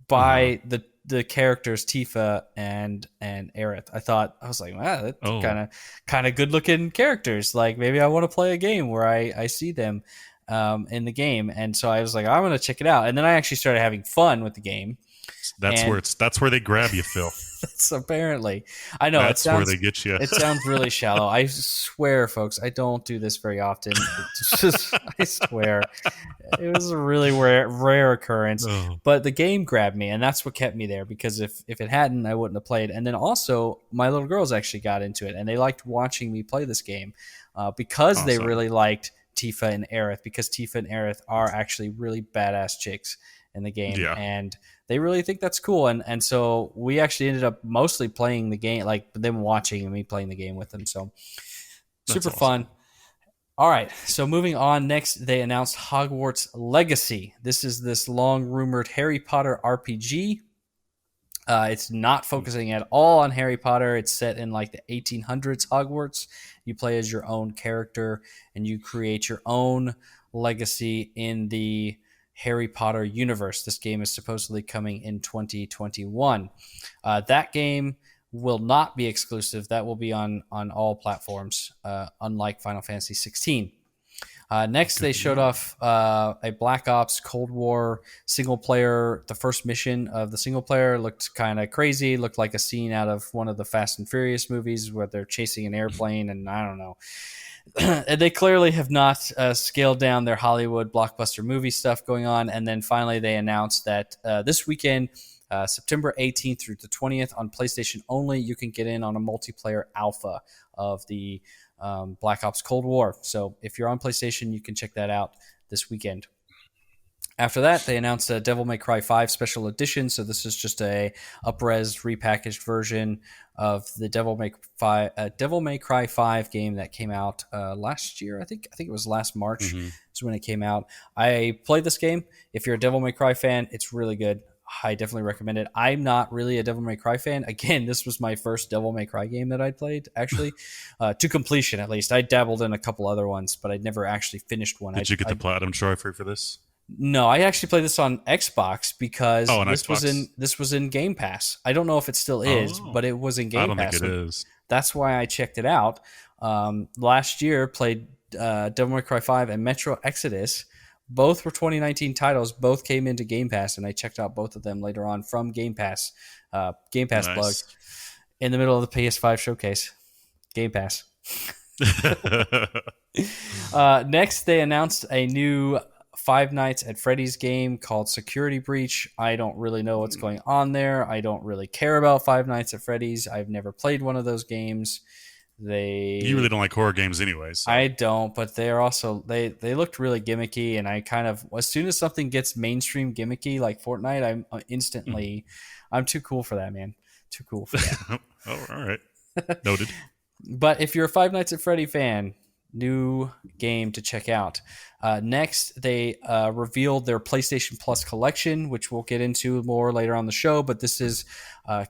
by the characters Tifa and Aerith. I was like, wow, that's kind of good looking characters. Like maybe I want to play a game where I see them in the game, and so I was like, I'm gonna check it out. And then I actually started having fun with the game. That's where they grab you, Phil. That's apparently. I know that's where they get you. It sounds really shallow. I swear, folks, I don't do this very often. I swear, it was a really rare occurrence. Oh. But the game grabbed me, and that's what kept me there. Because if it hadn't, I wouldn't have played. And then also, my little girls actually got into it, and they liked watching me play this game because they really liked Tifa and Aerith. Because Tifa and Aerith are actually really badass chicks in the game, and they really think that's cool. And so we actually ended up mostly playing the game, like them watching and me playing the game with them. So super fun. All right. So moving on, next they announced Hogwarts Legacy. This is this long rumored Harry Potter RPG. It's not focusing at all on Harry Potter. It's set in like the 1800s Hogwarts. You play as your own character and you create your own legacy in the Harry Potter universe. This game is supposedly coming in 2021. That game will not be exclusive. That will be on all platforms, unlike Final Fantasy 16. Next, they showed off a Black Ops Cold War single player. The first mission of the single player looked kind of crazy. Looked like a scene out of one of the Fast and Furious movies where they're chasing an airplane, and I don't know. They clearly have not scaled down their Hollywood blockbuster movie stuff going on. And then finally, they announced that this weekend, September 18th through the 20th on PlayStation only, you can get in on a multiplayer alpha of the Black Ops Cold War. So if you're on PlayStation, you can check that out this weekend. After that, they announced a Devil May Cry 5 Special Edition. So this is just a up-res repackaged version of the Devil May Cry 5 game that came out last year. I think it was last March is when it came out. I played this game. If you're a Devil May Cry fan, it's really good. I definitely recommend it. I'm not really a Devil May Cry fan. Again, this was my first Devil May Cry game that I played, actually, to completion at least. I dabbled in a couple other ones, but I'd never actually finished one. Did you get the Platinum Trophy for this? No, I actually played this on Xbox because this was in Game Pass. I don't know if it still is, but it was in Game Pass. I don't think it is. That's why I checked it out. Last year, played Devil May Cry 5 and Metro Exodus. Both were 2019 titles. Both came into Game Pass, and I checked out both of them later on from Game Pass. Game Pass plug in the middle of the PS5 showcase. Game Pass. Next, they announced a new Five Nights at Freddy's game called Security Breach. I don't really know what's going on there. I don't really care about Five Nights at Freddy's. I've never played one of those games. You They really don't like horror games anyway, so. I don't, but they're also they looked really gimmicky, and I kind of as soon as something gets mainstream gimmicky like Fortnite, I'm instantly I'm too cool for that, man. Too cool for that. Oh, all right. Noted. But if you're a Five Nights at Freddy fan, new game to check out. Next, they revealed their PlayStation Plus collection, which we'll get into more later on the show. But this is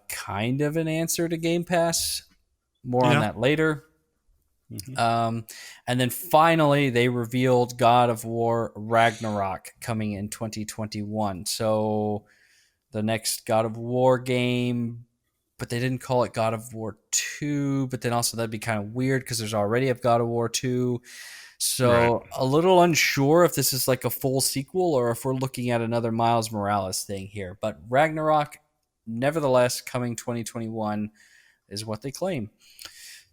kind of an answer to Game Pass. More on Yeah. that later. And then finally, they revealed God of War Ragnarok coming in 2021. So the next God of War game, but they didn't call it God of War 2. But then also that'd be kind of weird because there's already a God of War 2. So Right. a little unsure if this is like a full sequel or if we're looking at another Miles Morales thing here. But Ragnarok, nevertheless, coming 2021 is what they claim.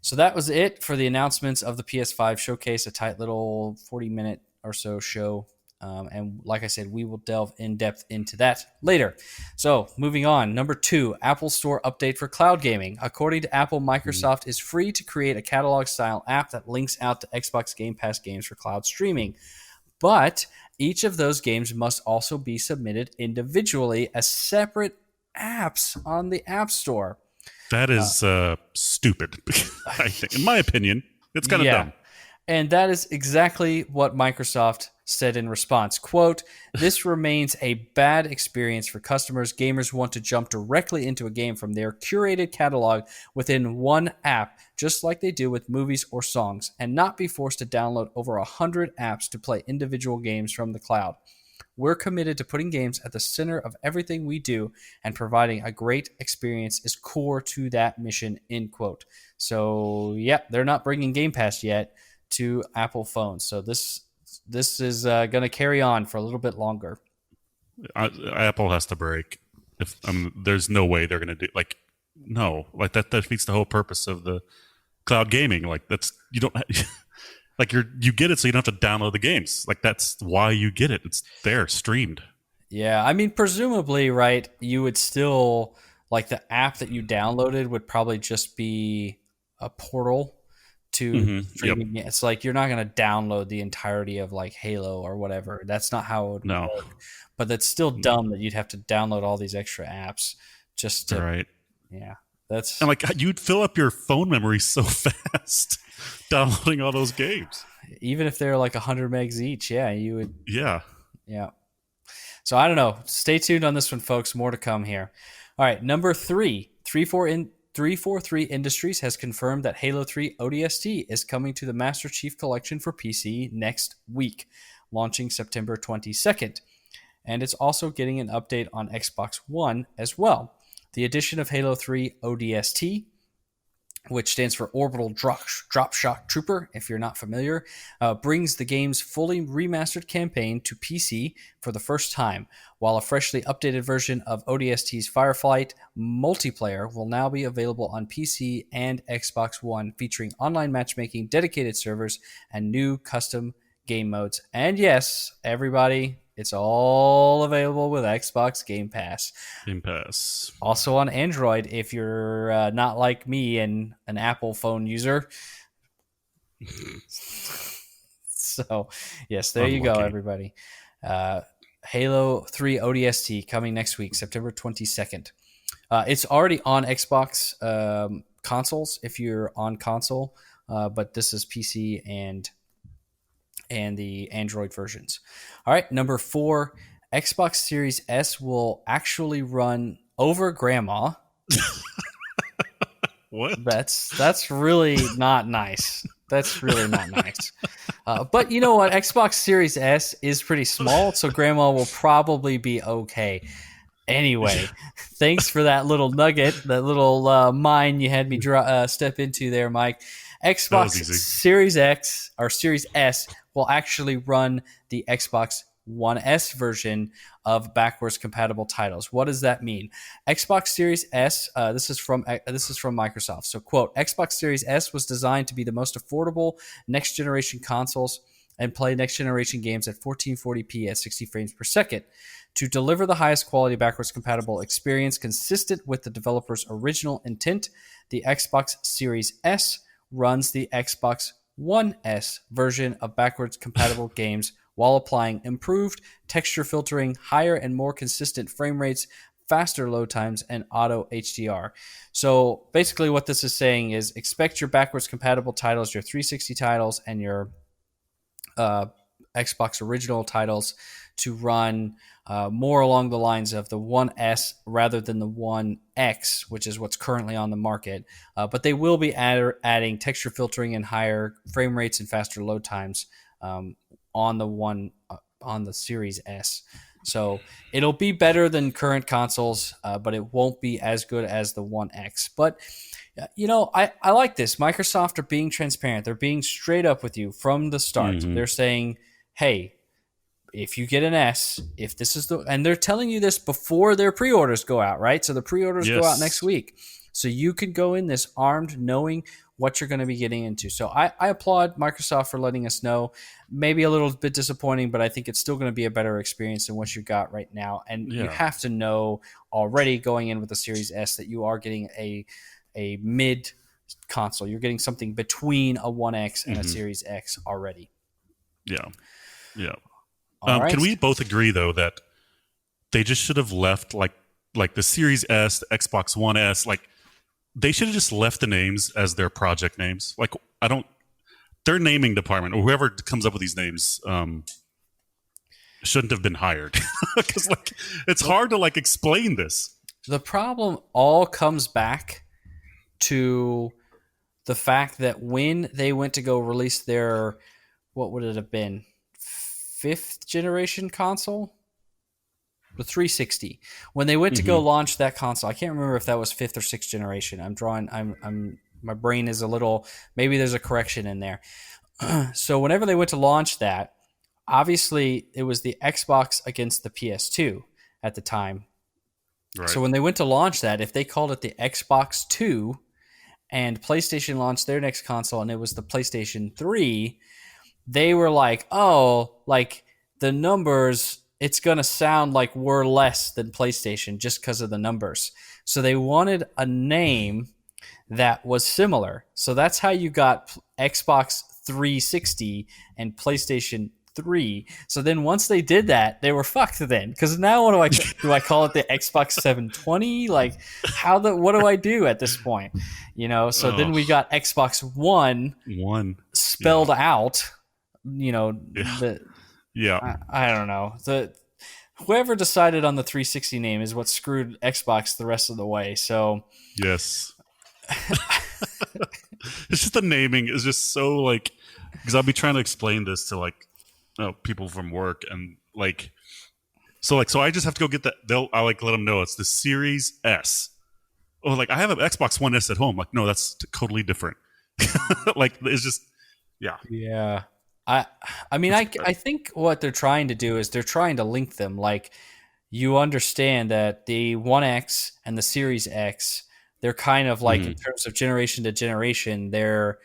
So that was it for the announcements of the PS5 showcase, a tight little 40-minute or so show. And like I said, we will delve in depth into that later. So moving on, number 2, Apple Store update for cloud gaming. According to Apple, Microsoft is free to create a catalog-style app that links out to Xbox Game Pass games for cloud streaming. But each of those games must also be submitted individually as separate apps on the App Store. That is stupid. I think, in my opinion, it's kind of dumb. And that is exactly what Microsoft said in response. Quote, "This remains a bad experience for customers. Gamers want to jump directly into a game from their curated catalog within one app, just like they do with movies or songs, and not be forced to download over 100 apps to play individual games from the cloud. We're committed to putting games at the center of everything we do, and providing a great experience is core to that mission," end quote. So, yeah, they're not bringing Game Pass yet to Apple phones. So this is going to carry on for a little bit longer. Apple has to break. If there's no way they're going to do that defeats the whole purpose of the cloud gaming. Like that's you don't. Like you get it so you don't have to download the games. Like that's why you get it. It's there streamed. Yeah, I mean, presumably, right? You would still like the app that you downloaded would probably just be a portal to streaming. Yep. It's like you're not going to download the entirety of like Halo or whatever. That's not how it would work. But that's still dumb that you'd have to download all these extra apps just to. Right. Yeah, and like you'd fill up your phone memory so fast. Downloading all those games, even if they're like 100 megs each, you would. Yeah. So I don't know. Stay tuned on this one, folks. More to come here. All right, number 3, 343 Industries has confirmed that Halo 3 ODST is coming to the Master Chief Collection for PC next week, launching September 22nd, and it's also getting an update on Xbox One as well. The addition of Halo 3 ODST, which stands for Orbital Drop Shock Trooper, if you're not familiar, brings the game's fully remastered campaign to PC for the first time, while a freshly updated version of ODST's Fireflight multiplayer will now be available on PC and Xbox One, featuring online matchmaking, dedicated servers, and new custom game modes. And yes, everybody, it's all available with Xbox Game Pass. Also on Android, if you're not like me and an Apple phone user. So, yes, there you go, everybody. Halo 3 ODST coming next week, September 22nd. It's already on Xbox consoles if you're on console, but this is PC and the Android versions. All right, number 4, Xbox Series S will actually run over grandma. What? That's really not nice. That's really not nice. But you know what? Xbox Series S is pretty small, so grandma will probably be okay. Anyway, thanks for that little nugget, that little mine you had me step into there, Mike. Xbox Series X or Series S will actually run the Xbox One S version of backwards compatible titles. What does that mean? Xbox Series S, this is from Microsoft. So, quote, Xbox Series S was designed to be the most affordable next generation consoles and play next generation games at 1440p at 60 frames per second. To deliver the highest quality backwards compatible experience consistent with the developer's original intent, the Xbox Series S runs the Xbox One S version of backwards compatible games while applying improved texture filtering, higher and more consistent frame rates, faster load times, and auto HDR. So basically what this is saying is expect your backwards compatible titles, your 360 titles, and your Xbox original titles to run more along the lines of the One S rather than the One X, which is what's currently on the market. But they will be adding texture filtering and higher frame rates and faster load times on the Series S. So it'll be better than current consoles, but it won't be as good as the One X. But I like this. Microsoft are being transparent. They're being straight up with you from the start. Mm-hmm. They're saying, hey, if you get an S, if this is and they're telling you this before their pre-orders go out, right? So the pre-orders go out next week. So you can go in this armed knowing what you're going to be getting into. So I applaud Microsoft for letting us know. Maybe a little bit disappointing, but I think it's still going to be a better experience than what you got right now. And you have to know already going in with the Series S that you are getting a mid console. You're getting something between a One X and a Series X already. Yeah. Right. Can we both agree though that they just should have left like the Series S, the Xbox One S, like they should have just left the names as their project names. Like their naming department or whoever comes up with these names shouldn't have been hired because it's hard to explain this. The problem all comes back to the fact that when they went to go release their, what would it have been, 5th generation console? The 360. When they went to go launch that console, I can't remember if that was 5th or 6th generation. My brain is a little, maybe there's a correction in there. So whenever they went to launch that, obviously it was the Xbox against the PS2 at the time. Right. So when they went to launch that, if they called it the Xbox 2 and PlayStation launched their next console and it was the PlayStation 3, they were like, oh, the numbers, it's going to sound like we're less than PlayStation just because of the numbers. So they wanted a name that was similar. So that's how you got Xbox 360 and PlayStation 3. So then once they did that, they were fucked then. Because now what do I call it the Xbox 720? What do I do at this point? So then we got Xbox One spelled out. I don't know. Whoever decided on the 360 name is what screwed Xbox the rest of the way. So yes. It's just the naming is just so because I'll be trying to explain this to people from work and so I just have to go get that. I let them know it's the Series S. Oh, I have an Xbox One S at home. No, that's totally different. It's just yeah. I think what they're trying to do is they're trying to link them. You understand that the One X and the Series X, they're kind of in terms of generation to generation, they're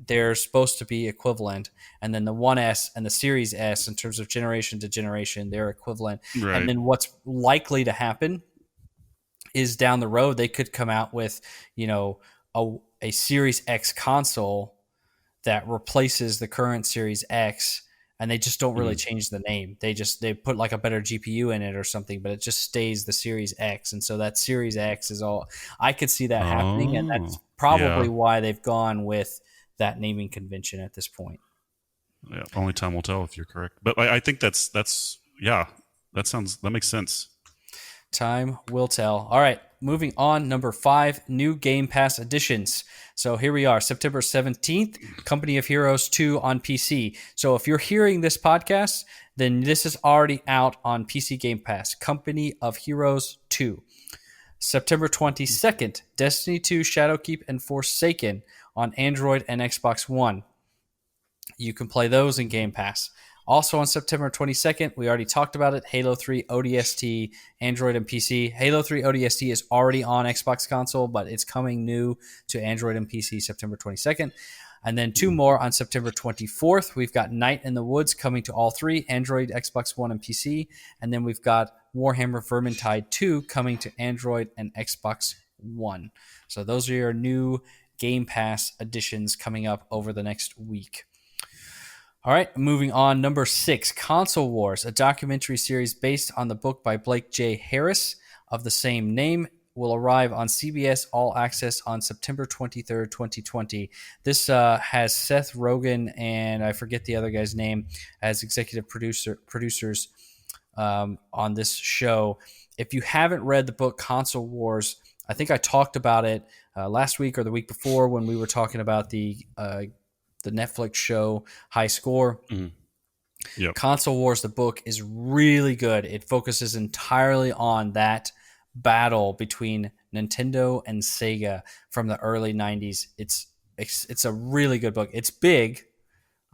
they're supposed to be equivalent. And then the One S and the Series S, in terms of generation to generation, they're equivalent. Right. And then what's likely to happen is down the road they could come out with a Series X console that replaces the current Series X, and they just don't really change the name. They put a better GPU in it or something, but it just stays the Series X. And so that Series X is all, I could see that happening. And that's probably why they've gone with that naming convention at this point. Yeah. Only time will tell if you're correct. But I think that makes sense. Time will tell. All right. Moving on, number 5, new Game Pass additions. So here we are, September 17th, Company of Heroes 2 on PC. So if you're hearing this podcast, then this is already out on PC Game Pass, Company of Heroes 2. September 22nd, Destiny 2, Shadowkeep, and Forsaken on Android and Xbox One. You can play those in Game Pass. Also on September 22nd, we already talked about it, Halo 3 ODST, Android and PC. Halo 3 ODST is already on Xbox console, but it's coming new to Android and PC September 22nd. And then 2 more on September 24th. We've got Night in the Woods coming to all 3, Android, Xbox One, and PC. And then we've got Warhammer Vermintide 2 coming to Android and Xbox One. So those are your new Game Pass editions coming up over the next week. All right, moving on. Number 6, Console Wars, a documentary series based on the book by Blake J. Harris of the same name, will arrive on CBS All Access on September 23rd, 2020. This has Seth Rogen and I forget the other guy's name as executive producers on this show. If you haven't read the book Console Wars, I think I talked about it last week or the week before when we were talking about the Netflix show High Score. Yep. Console Wars, the book, is really good. It focuses entirely on that battle between Nintendo and Sega from the early 90s. It's a really good book. It's big.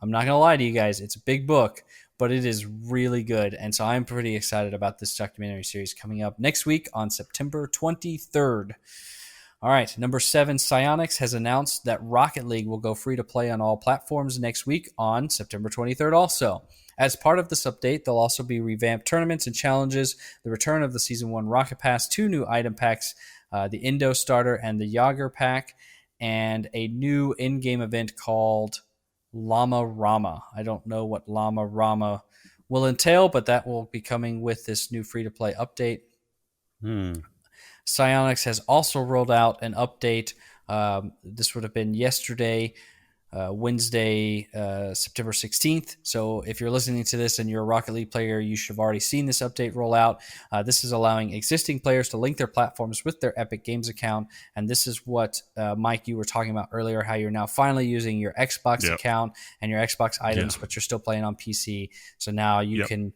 I'm not going to lie to you guys. It's a big book, but it is really good. And so I'm pretty excited about this documentary series coming up next week on September 23rd. All right, number 7, Psyonix has announced that Rocket League will go free to play on all platforms next week on September 23rd also. As part of this update, there'll also be revamped tournaments and challenges, the return of the Season 1 Rocket Pass, 2 new item packs, the Indo Starter and the Yager Pack, and a new in-game event called Llama Rama. I don't know what Llama Rama will entail, but that will be coming with this new free-to-play update. Psyonix has also rolled out an update. This would have been yesterday, Wednesday, September 16th. So if you're listening to this and you're a Rocket League player, you should have already seen this update roll out. This is allowing existing players to link their platforms with their Epic Games account. And this is what, Mike, you were talking about earlier, how you're now finally using your Xbox account and your Xbox items, but you're still playing on PC. So now you can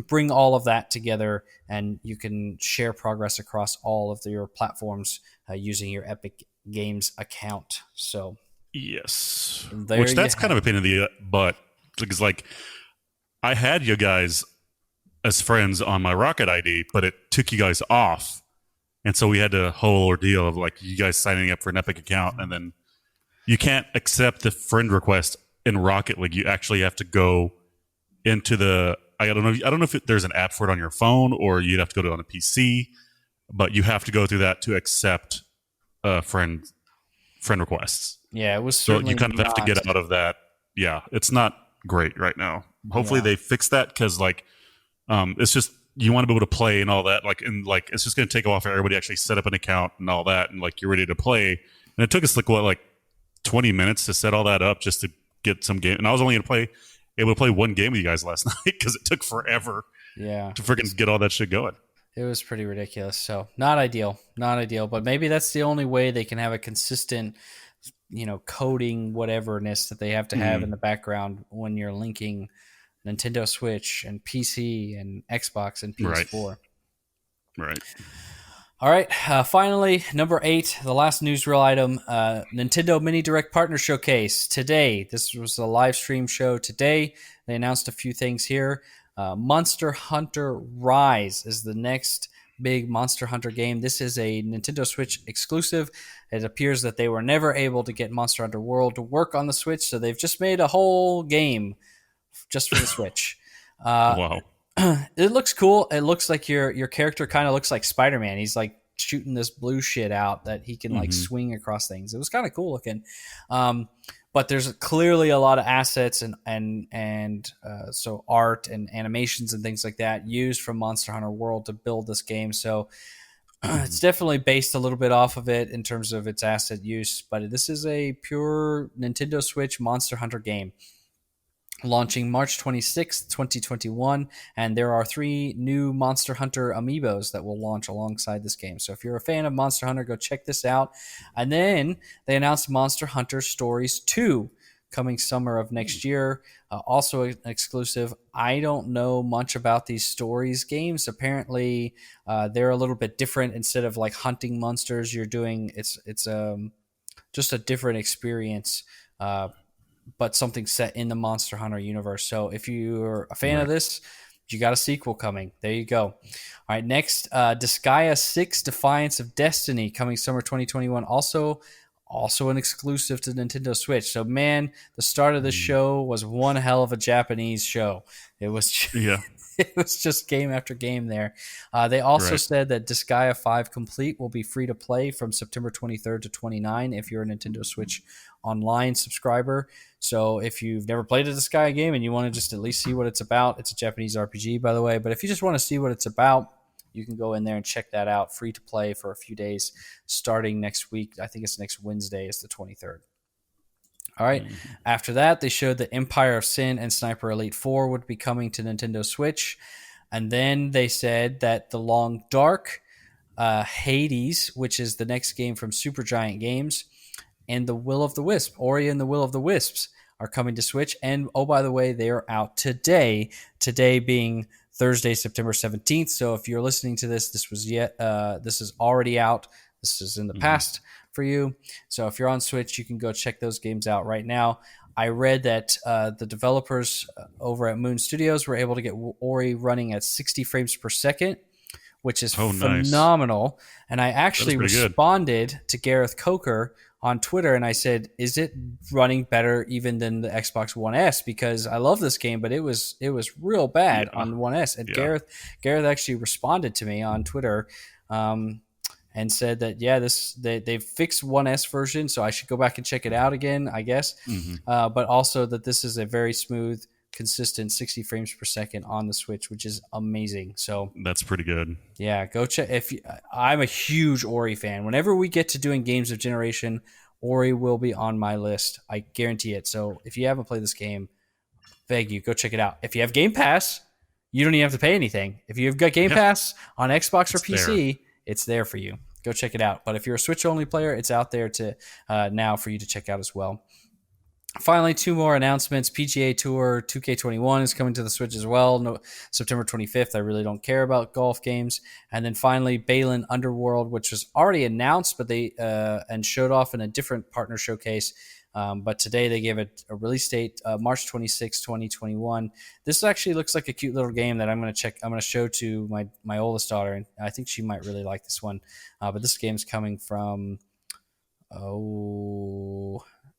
bring all of that together and you can share progress across all of your platforms using your Epic Games account. So yes, which that's kind of a pain in the butt because like I had you guys as friends on my Rocket ID, but it took you guys off, and so we had a whole ordeal of like you guys signing up for an Epic account, and then you can't accept the friend request in Rocket League. You actually have to go into the I don't know if there's an app for it on your phone or you'd have to go to it on a PC, but you have to go through that to accept friend requests. Yeah, it was so you kind of have to get out of that. Yeah, it's not great right now. Hopefully they fix that because like it's just you want to be able to play and all that. Like and like it's just going to take a while for everybody to actually set up an account and all that, and like you're ready to play. And it took us like 20 minutes to set all that up just to get some game. And I was only able to play one game with you guys last night because it took forever to freaking get all that shit going. It was pretty ridiculous. So not ideal, but maybe that's the only way they can have a consistent, coding whateverness that they have to have in the background when you're linking Nintendo Switch and PC and Xbox and PS4. Right. All right. Finally, number 8, the last newsreel item, Nintendo Mini Direct Partner Showcase today. This was a live stream show today. They announced a few things here. Monster Hunter Rise is the next big Monster Hunter game. This is a Nintendo Switch exclusive. It appears that they were never able to get Monster Hunter World to work on the Switch, so they've just made a whole game just for the Switch. Wow. It looks cool. It looks like your character kind of looks like Spider-Man. He's like shooting this blue shit out that he can like swing across things. It was kind of cool looking. But there's clearly a lot of assets and so art and animations and things like that used from Monster Hunter World to build this game. So it's definitely based a little bit off of it in terms of its asset use. But this is a pure Nintendo Switch Monster Hunter game. Launching March 26th, 2021, and there are 3 new Monster Hunter amiibos that will launch alongside this game. So if you're a fan of Monster Hunter, go check this out. And then they announced Monster Hunter Stories 2 coming summer of next year. Also an exclusive. I don't know much about these Stories games. Apparently, they're a little bit different. Instead of like hunting monsters, you're doing it's just a different experience. But something set in the Monster Hunter universe. So if you're a fan of this, you got a sequel coming. There you go. All right, next, Disgaea 6 Defiance of Destiny coming summer 2021. Also an exclusive to Nintendo Switch. So, man, the start of this show was one hell of a Japanese show. It was It was just game after game there. They also Right. said that Disgaea 5 Complete will be free to play from September 23rd to 29 if you're a Nintendo Switch Online subscriber. So if you've never played a Disgaea game and you want to just at least see what it's about, it's a Japanese RPG, by the way. But if you just want to see what it's about, you can go in there and check that out, free to play for a few days starting next week. I think it's next Wednesday, is the 23rd. All right. Mhm. After that, they showed that Empire of Sin and Sniper Elite 4 would be coming to Nintendo Switch. And then they said that The Long Dark, Hades, which is the next game from Supergiant Games, and The Will of the Wisp, Ori and the Will of the Wisps, are coming to Switch. And oh, by the way, they are out today. Today being Thursday, September 17th. So if you're listening to this, this is already out. This is in the past for you. So if you're on Switch, you can go check those games out right now. I read that the developers over at Moon Studios were able to get Ori running at 60 frames per second, which is Oh, nice. phenomenal. And I That is actually pretty good. responded to Gareth Coker on Twitter, and I said, "Is it running better even than the Xbox One S? Because I love this game, but it was real bad Yeah. on One S." And Yeah. Gareth actually responded to me on Twitter. And said that they've fixed One S version, so I should go back and check it out again, I guess. Hmm. But also that this is a very smooth, consistent 60 frames per second on the Switch, which is amazing. So That's pretty good. yeah, go check. I'm a huge Ori fan. Whenever we get to doing games of generation, Ori will be on my list. I guarantee it. So if you haven't played this game, beg you, go check it out. If you have Game Pass, you don't even have to pay anything. If you've got Game Yeah. Pass on Xbox or It's there. PC, it's there for you. Go check it out. But if you're a Switch only player, it's out there to now for you to check out as well. Finally, two more announcements. PGA Tour 2K21 is coming to the Switch as well. No, September 25th. I really don't care about golf games. And then finally, Balin Underworld, which was already announced, but they and showed off in a different partner showcase. But today they gave it a release date, March 26, 2021. This actually looks like a cute little game that I'm going to check. I'm going to show to my oldest daughter, and I think she might really like this one. But this game's coming from,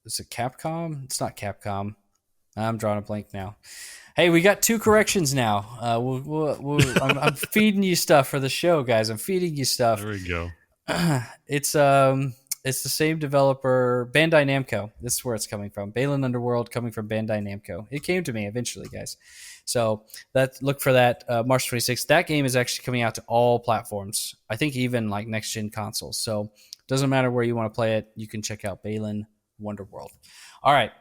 is it Capcom? It's not Capcom. I'm drawing a blank now. Hey, we got two corrections now. I'm feeding you stuff for the show, guys. I'm feeding you stuff. There we go. It's the same developer, Bandai Namco. This is where it's coming from. Balin Underworld coming from Bandai Namco. It came to me eventually, guys. So look for that March 26th. That game is actually coming out to all platforms. I think even like next gen consoles. So it doesn't matter where you want to play it. You can check out Balin Wonderworld. All right.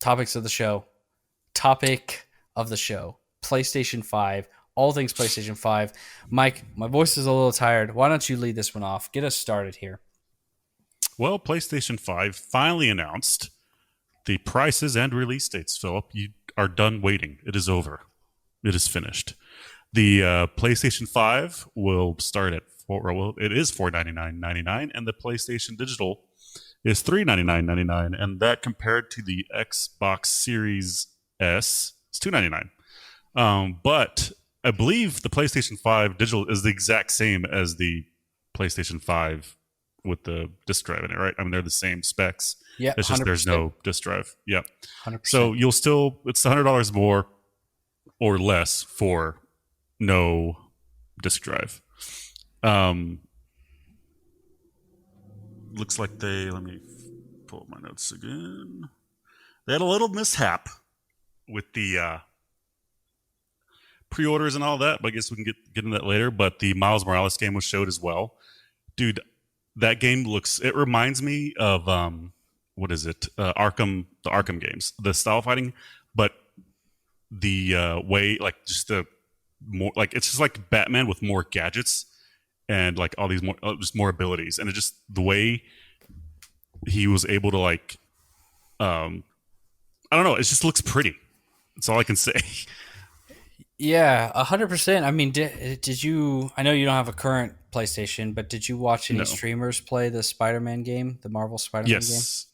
Topics of the show. Topic of the show. PlayStation 5. All things PlayStation 5. Mike, my voice is a little tired. Why don't you lead this one off? Get us started here. Well, PlayStation 5 finally announced the prices and release dates, Philip. You are done waiting. It is over. It is finished. The PlayStation 5 will start at it is $499.99, and the PlayStation Digital is $399.99, and that compared to the Xbox Series S is $299. But I believe the PlayStation 5 Digital is the exact same as the PlayStation 5 with the disc drive in it, right? I mean, they're the same specs. Yeah, It's just 100%. there's no disc drive. Yeah. 100%. So you'll still, it's $100 more or less for no disc drive. Looks like let me pull up my notes again. They had a little mishap with the pre-orders and all that, but I guess we can get into that later. But the Miles Morales game was showed as well. Dude, that game it reminds me of what is it? The Arkham games, the style fighting, but the way, like, just the more, like, it's just like Batman with more gadgets and like all these more just more abilities, and it just the way he was able to, like, I don't know, it just looks pretty. That's all I can say. Yeah, 100%. I mean, did you? I know you don't have a current PlayStation, but did you watch any No. streamers play the Spider-Man game, the Marvel Spider-Man game? Yes.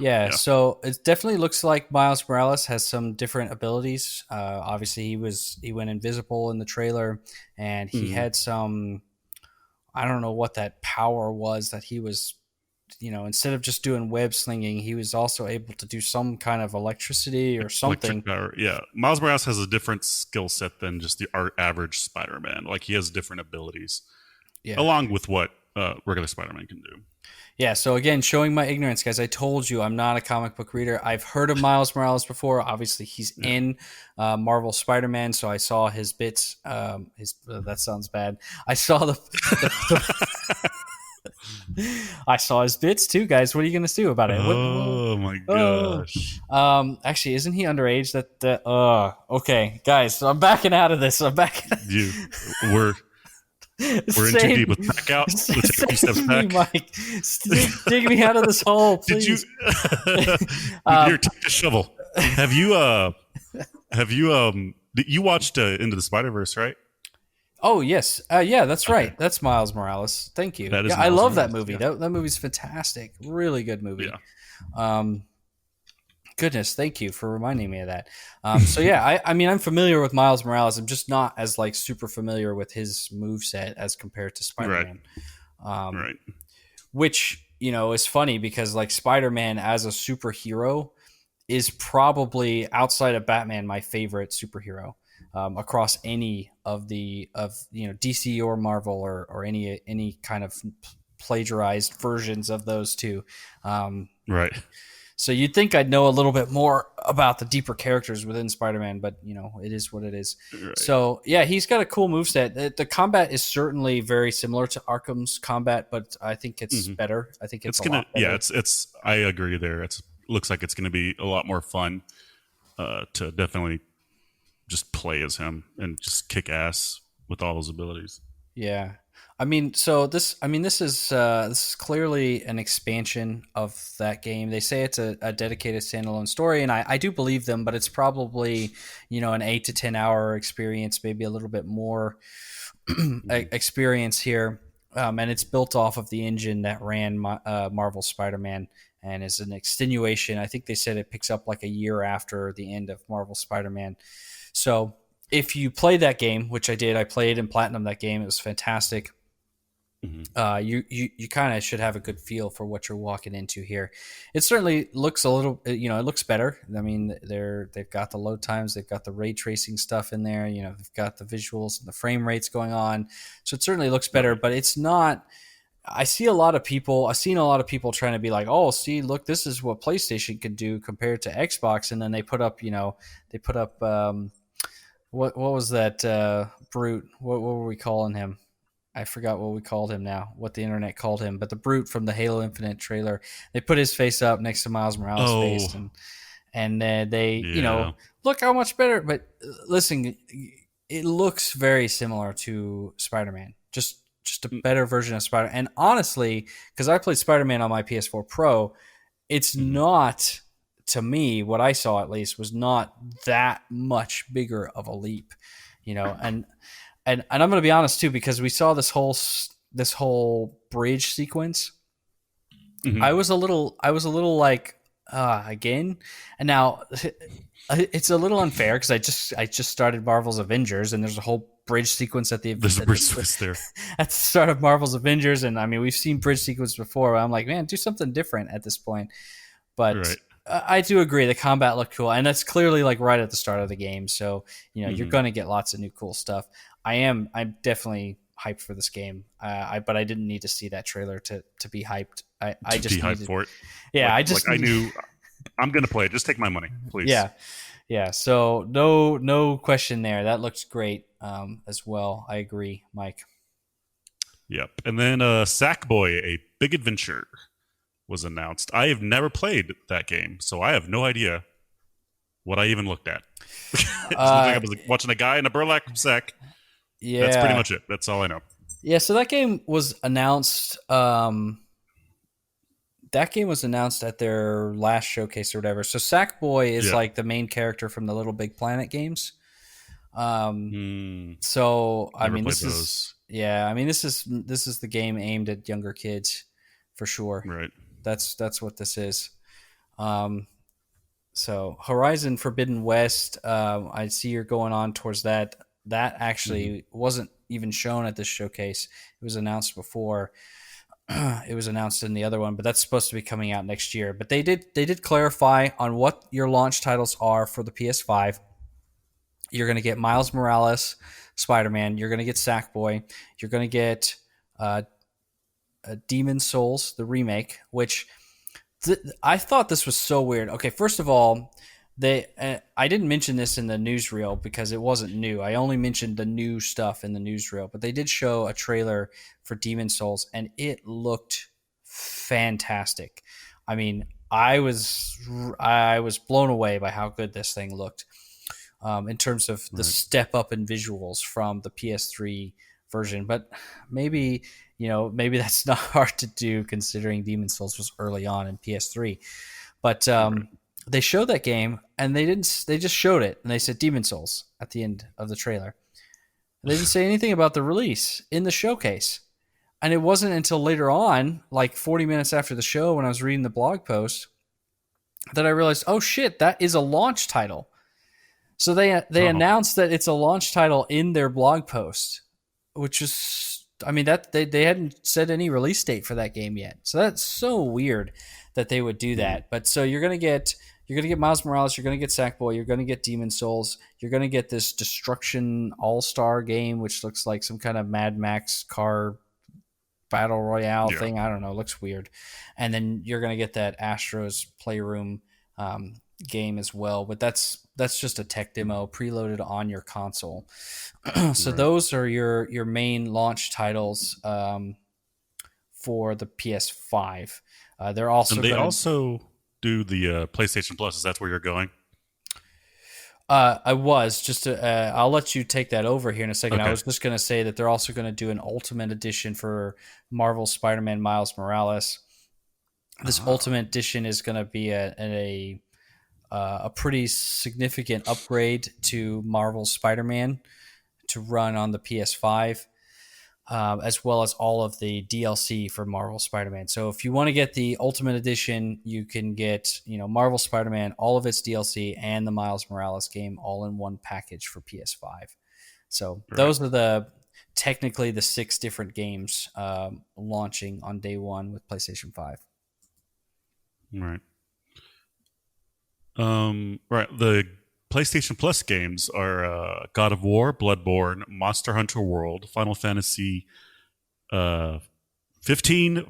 Yeah, so it definitely looks like Miles Morales has some different abilities. Obviously, he went invisible in the trailer, and he had some. I don't know what that power was that he was instead of just doing web slinging, he was also able to do some kind of electricity or Electric something. power. Yeah, Miles Morales has a different skill set than just the average Spider-Man. Like he has different abilities, Yeah. along with what regular Spider-Man can do. Yeah, so again, showing my ignorance, guys. I told you I'm not a comic book reader. I've heard of Miles Morales before. Obviously, he's Yeah. in Marvel Spider-Man, so I saw his bits. His that sounds bad. I saw I saw his bits too, guys. What are you going to do about it? Oh my Oh, gosh! actually, isn't he underage? Okay, guys. So I'm backing out of this. I'm backing. You, we're we're in too Save, deep. Let's back out. Let's take a few steps save me, back. Mike. Dig me out of this hole, Did you? please. Here, take the shovel. Have you? You watched Into the Spider-Verse, right? Oh yes, yeah, that's Okay. right. That's Miles Morales. Thank you. That is Yeah, I Miles love that Morales. movie. Yeah. That movie's fantastic. Really good movie. Yeah. Um, goodness, thank you for reminding me of that. So yeah, I mean, I'm familiar with Miles Morales. I'm just not as like super familiar with his move set as compared to Right. Spider-Man. Right. Which is funny because like Spider-Man as a superhero is probably outside of Batman my favorite superhero across any of DC or Marvel or any kind of plagiarized versions of those two. Right. So you'd think I'd know a little bit more about the deeper characters within Spider-Man, but it is what it is. Right. So yeah, he's got a cool moveset. The combat is certainly very similar to Arkham's combat, but I think it's better. I think it's a lot better. Yeah. It's. I agree there. Looks like it's gonna be a lot more fun to definitely just play as him and just kick ass with all those abilities. Yeah. I mean, this is clearly an expansion of that game. They say it's a dedicated standalone story, and I do believe them, but it's probably an 8 to 10 hour experience, maybe a little bit more experience here, and it's built off of the engine that ran Marvel Spider-Man, and is an extenuation. I think they said it picks up like a year after the end of Marvel Spider-Man. So if you play that game, which I did, I played and platinum that game. It was fantastic. You kind of should have a good feel for what you're walking into here. It certainly looks a little, it looks better. I mean, they've got the load times, they've got the ray tracing stuff in there. They've got the visuals and the frame rates going on, so it certainly looks better. But it's not. I've seen a lot of people trying to be like, oh, see, look, this is what PlayStation can do compared to Xbox, and then they put up, what was that brute? What were we calling him? I forgot what we called him now, what the internet called him, but the brute from the Halo Infinite trailer, they put his face up next to Miles Morales' face, and they, look how much better. But listen, it looks very similar to Spider-Man, just a better version of Spider. And honestly, because I played Spider-Man on my PS4 Pro, it's not, to me, what I saw at least was not that much bigger of a leap, and I'm going to be honest too, because we saw this whole bridge sequence. I was a little like again, and now it's a little unfair because I just started Marvel's Avengers, and there's a whole bridge sequence at the start of Marvel's Avengers, and I mean we've seen bridge sequence before. But I'm like, man, do something different at this point. But right. I do agree the combat looked cool, and that's clearly like right at the start of the game. So you're going to get lots of new cool stuff. I'm definitely hyped for this game. But I didn't need to see that trailer to be hyped. I just be hyped for it. Yeah, I knew I'm going to play it. Just take my money, please. Yeah. So no question there. That looks great as well. I agree, Mike. Yep. And then Sackboy: A Big Adventure was announced. I have never played that game, so I have no idea what I even looked at. It looked like I was watching a guy in a burlap sack. Yeah, that's pretty much it. That's all I know. Yeah, so that game was announced. That game was announced at their last showcase or whatever. So Sackboy is like the main character from the Little Big Planet games. So I mean, this is the game aimed at younger kids for sure. Right. That's what this is. So Horizon Forbidden West. I see you're going on towards that. That actually wasn't even shown at this showcase. It was announced before. It was announced in the other one, but that's supposed to be coming out next year. But they did clarify on what your launch titles are for the PS5. You're going to get Miles Morales, Spider-Man. You're going to get Sackboy. You're going to get uh, Demon Souls, the remake, which I thought this was so weird. Okay, first of all, I didn't mention this in the newsreel because it wasn't new. I only mentioned the new stuff in the newsreel, but they did show a trailer for Demon Souls, and it looked fantastic. I mean, I was blown away by how good this thing looked in terms of the Right. step up in visuals from the PS3 version. But maybe maybe that's not hard to do considering Demon Souls was early on in PS3. But Right. they showed that game and they didn't. They just showed it and they said Demon Souls at the end of the trailer. They didn't say anything about the release in the showcase. And it wasn't until later on, like 40 minutes after the show, when I was reading the blog post, that I realized, oh shit, that is a launch title. So they Oh, announced that it's a launch title in their blog post, which is, I mean, that they hadn't said any release date for that game yet. So that's so weird that they would do mm, that. But so you're gonna get Miles Morales, you're gonna get Sackboy, you're gonna get Demon Souls, you're gonna get this Destruction All Star game, which looks like some kind of Mad Max car battle royale yeah. thing. I don't know, it looks weird. And then you're gonna get that Astros Playroom game as well, but that's just a tech demo preloaded on your console. So Right. those are your main launch titles for the PS5. They're And also they going to. also do the PlayStation Plus. Is that where you're going? I was just to, I'll let you take that over here in a second. I Okay. was just going to say that they're also going to do an Ultimate Edition for Marvel Spider-Man Miles Morales. This Ah, Ultimate Edition is going to be a pretty significant upgrade to Marvel Spider-Man to run on the PS5, as well as all of the DLC for Marvel Spider-Man. So if you want to get the Ultimate Edition, you can get Marvel Spider-Man, all of its DLC, and the Miles Morales game all in one package for PS5. So right. those are technically the 6 different games launching on day one with PlayStation 5. Right. Right. The PlayStation Plus games are God of War, Bloodborne, Monster Hunter World, Final Fantasy uh, 15,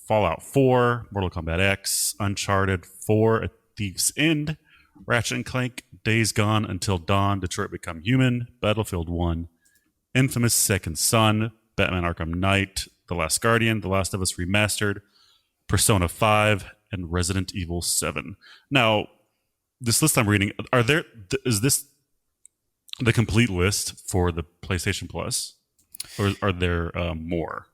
Fallout 4, Mortal Kombat X, Uncharted 4, A Thief's End, Ratchet and Clank, Days Gone Until Dawn, Detroit Become Human, Battlefield 1, Infamous Second Son, Batman Arkham Knight, The Last Guardian, The Last of Us Remastered, Persona 5, and Resident Evil 7. Now, this list I'm reading, is this the complete list for the PlayStation Plus? Or are there more?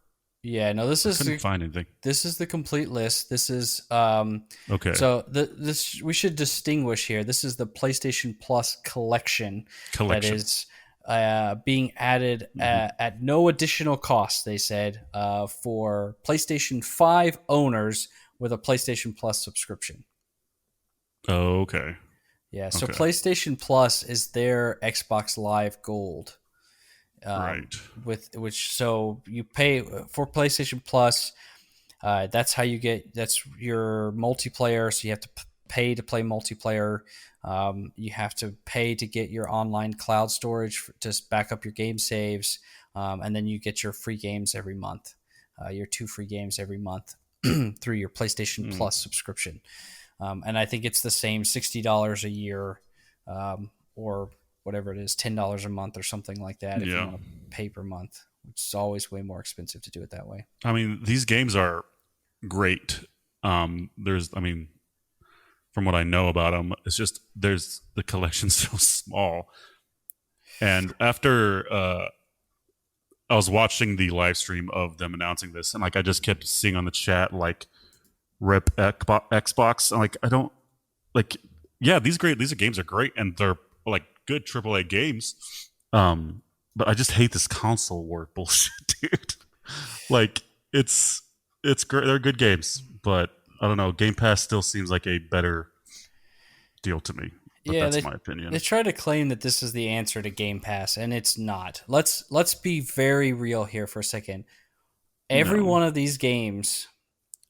Yeah, no, this I is couldn't find anything. this is the complete list. This is Okay. so this we should distinguish here. This is the PlayStation Plus collection that Collection. is being added Hmm. at no additional cost. They said for PlayStation 5 owners with a PlayStation Plus subscription. Okay. Yeah, so Okay. PlayStation Plus is their Xbox Live Gold. Right. With which, so you pay for PlayStation Plus. That's how you get. That's your multiplayer. So you have to pay to play multiplayer. You have to pay to get your online cloud storage to back up your game saves, and then you get your free games every month. Your 2 free games every month through your PlayStation Mm. Plus subscription. And I think it's the same $60 a year, or whatever it is, $10 a month or something like that if you Yeah. want to pay per month, which is always way more expensive to do it that way. I mean, these games are great. I mean, from what I know about them, it's just there's the collection's so small. And after I was watching the live stream of them announcing this, and like I just kept seeing on the chat like "Rip Xbox." And like I don't like, yeah, these games are great and they're like good AAA games. But I just hate this console war bullshit, dude. Like it's it's great. They're good games, but I don't know. Game Pass still seems like a better deal to me. But Yeah, that's my they opinion. try to claim that this is the answer to Game Pass, and it's not. Let's be very real here for a second. every No. one of these games,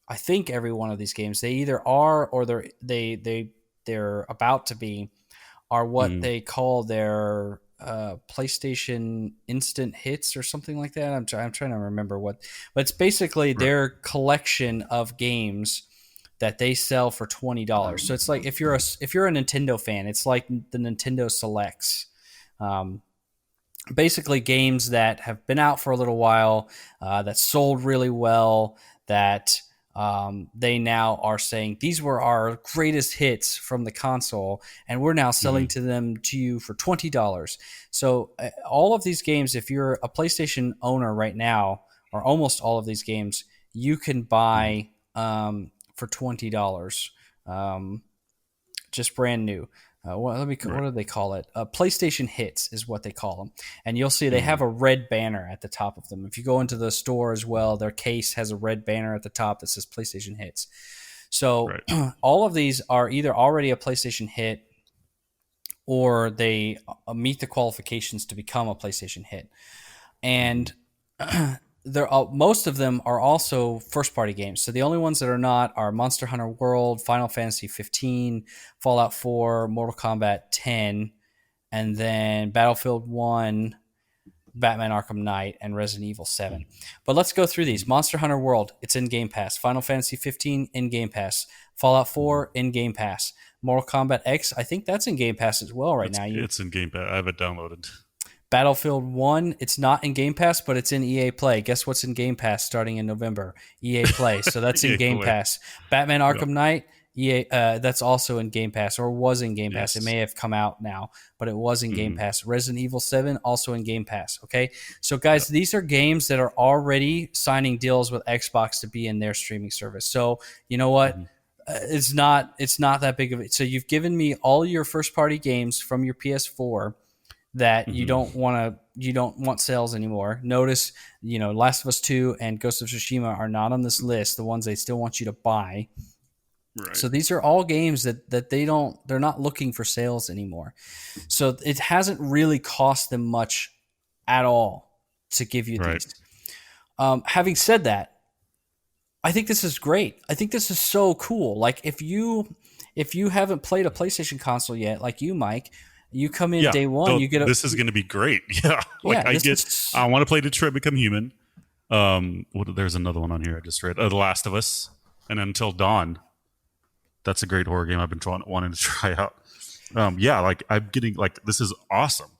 I think every one of these games, they either are or they're about to be, are what Mm, they call their PlayStation Instant Hits or something like that. I'm trying to remember what, but it's basically right. their collection of games that they sell for $20. So it's like if you're a Nintendo fan, it's like the Nintendo Selects. Um, Basically games that have been out for a little while, that sold really well, that they now are saying these were our greatest hits from the console, and we're now selling Mm, to them to you for $20. So all of these games, if you're a PlayStation owner right now, or almost all of these games, you can mm, buy for $20. Um, just brand new. What right. do they call it? PlayStation Hits is what they call them, and you'll see they have Mm, a red banner at the top of them. If you go into the store as well, their case has a red banner at the top that says PlayStation Hits. So right. all of these are either already a PlayStation hit or they meet the qualifications to become a PlayStation hit. Mm, And most of them are also first party games. So the only ones that are not are Monster Hunter World, Final Fantasy 15, Fallout 4, Mortal Kombat 10, and then Battlefield 1, Batman Arkham Knight, and Resident Evil 7. But let's go through these. mm. Monster Hunter World, it's in Game Pass. Final Fantasy 15 in Game Pass. Fallout 4 in Game Pass. Mortal Kombat X, I think that's in Game Pass as well right now. It's in Game Pass. I have it downloaded. Battlefield 1, it's not in Game Pass, but it's in EA Play. Guess what's in Game Pass starting in November? EA Play. So that's in EA Game Play. Pass. Batman Yep. Arkham Knight, EA, that's also in Game Pass, or was in Game Pass. It Yes. may have come out now, but it was in Game Mm, Pass. Resident Evil 7, also in Game Pass. Okay. So, guys, these are games that are already signing deals with Xbox to be in their streaming service. So, you know what? mm, It's not that big of it. So you've given me all your first party games from your PS4 that mm, you don't want sales anymore. Notice, Last of Us 2 and Ghost of Tsushima are not on this list, the ones they still want you to buy. right. So these are all games that they're not looking for sales anymore. So it hasn't really cost them much at all to give you Right. these. Having said that, I think this is great. I think this is so cool. Like if you haven't played a PlayStation console yet, like you, Mike, you come in Yeah. day one, So you get a this is going to be great. Yeah. yeah. Like This is I want to play Detroit Become Human. There's another one on here I just read. The Last of Us, and Until Dawn. That's a great horror game I've been wanting to try out. Yeah, like I'm getting like this is awesome.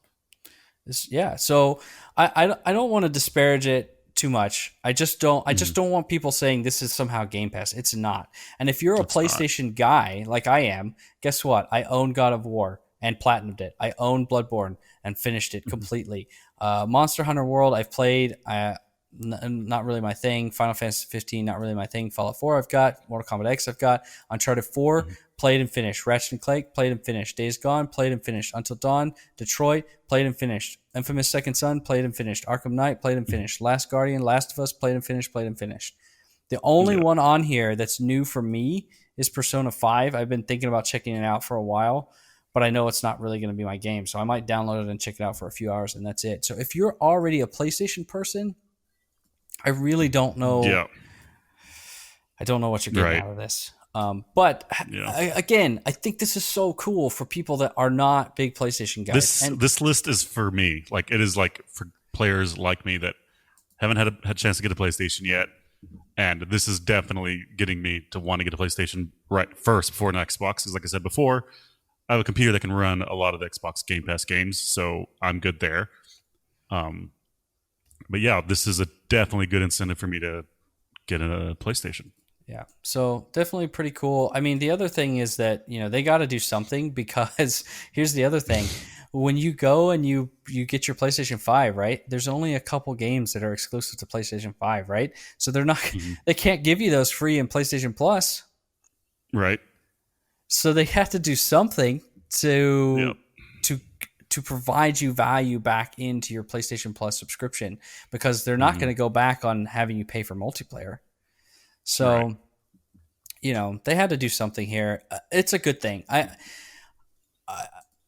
yeah. So I don't want to disparage it too much. I Mm, just don't want people saying this is somehow Game Pass. It's not. And if you're a it's not. PlayStation guy like I am, guess what? I own God of War and platinumed it. I own Bloodborne and finished it Mhm, completely. Monster Hunter World I've played. Not really my thing. Final Fantasy 15, not really my thing. Fallout 4, I've got. Mortal Kombat X, I've got. Uncharted 4, mhm, played and finished. Ratchet and Clank, played and finished. Days Gone, played and finished. Until Dawn, Detroit, played and finished. Infamous Second Son, played and finished. Arkham Knight, played and mhm. finished. Last Guardian, Last of Us, played and finished, played and finished. The only Yeah. one on here that's new for me is Persona 5. I've been thinking about checking it out for a while, but I know it's not really going to be my game. So I might download it and check it out for a few hours, and that's it. So if you're already a PlayStation person, I really don't know. Yeah. I don't know what you're getting Right. out of this. But Yeah. again, I think this is so cool for people that are not big PlayStation guys. And This list is for me. Like it is like for players like me that haven't had a chance to get a PlayStation yet, and this is definitely getting me to want to get a PlayStation right first before an Xbox. Because like I said before, I have a computer that can run a lot of the Xbox Game Pass games, so I'm good there. Um, but yeah, this is a definitely good incentive for me to get a PlayStation. yeah, so definitely pretty cool. I mean, the other thing is that they got to do something because here's the other thing: when you go and you get your PlayStation 5, right? There's only a couple games that are exclusive to PlayStation 5, right? So they're not Mhm. they can't give you those free in PlayStation Plus. Right. So they have to do something Yep. to to provide you value back into your PlayStation Plus subscription because they're not Mhm. going to go back on having you pay for multiplayer. Right. So, they had to do something here. It's a good thing.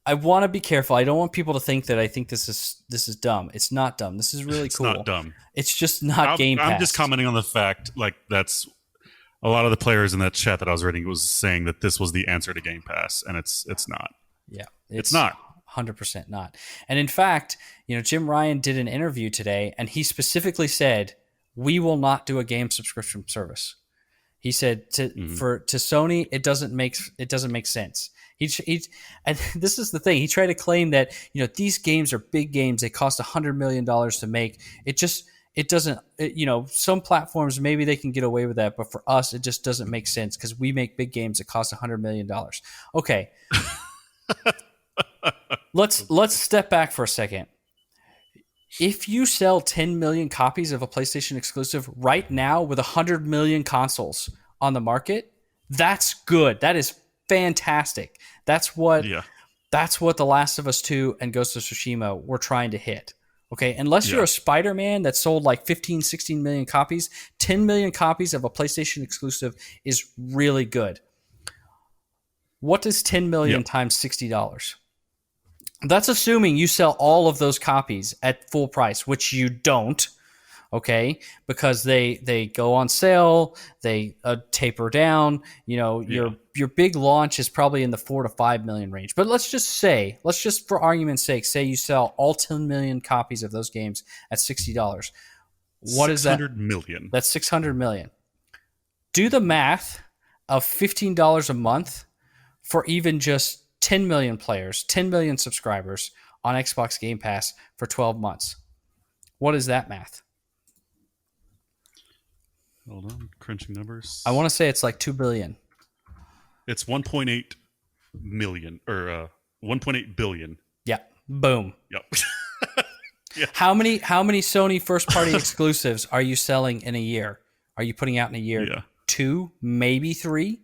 I want to be careful. I don't want people to think that I think this is dumb. It's not dumb. This is really It's not cool. dumb. It's just not Game I'm just Pass. commenting on the fact, like that's a lot of the players in that chat that I was reading was saying that this was the answer to Game Pass, and it's not. Yeah, It's not. 100% not. And in fact, Jim Ryan did an interview today, and he specifically said, "We will not do a game subscription service." He said to Sony, it doesn't make sense. And this is the thing. He tried to claim that these games are big games. They cost $100 million to make. It doesn't. Some platforms maybe they can get away with that, but for us, it just doesn't make sense because we make big games that cost $100 million. Okay, let's step back for a second. If you sell 10 million copies of a PlayStation exclusive right now with 100 million consoles on the market, that's good. That is fantastic. That's what The Last of Us 2 and Ghost of Tsushima were trying to hit. Okay, unless you're a Spider-Man that sold like 15, 16 million copies, 10 million copies of a PlayStation exclusive is really good. What is 10 million times $60? That's assuming you sell all of those copies at full price, which you don't, okay? Because they go on sale, they taper down. Your big launch is probably in the 4 to 5 million range. But let's just for argument's sake, say you sell all 10 million copies of those games at $60. What is that? 600 million. That's 600 million. Do the math of $15 a month for even just 10 million players, 10 million subscribers on Xbox Game Pass for 12 months. What is that math? Hold on, crunching numbers. I want to say it's like 2 billion. It's 1.8 million or 1.8 billion. Yeah. Boom. Yep. Yeah. How many Sony first party exclusives are you selling in a year? Are you putting out in a year? Yeah. 2, maybe 3?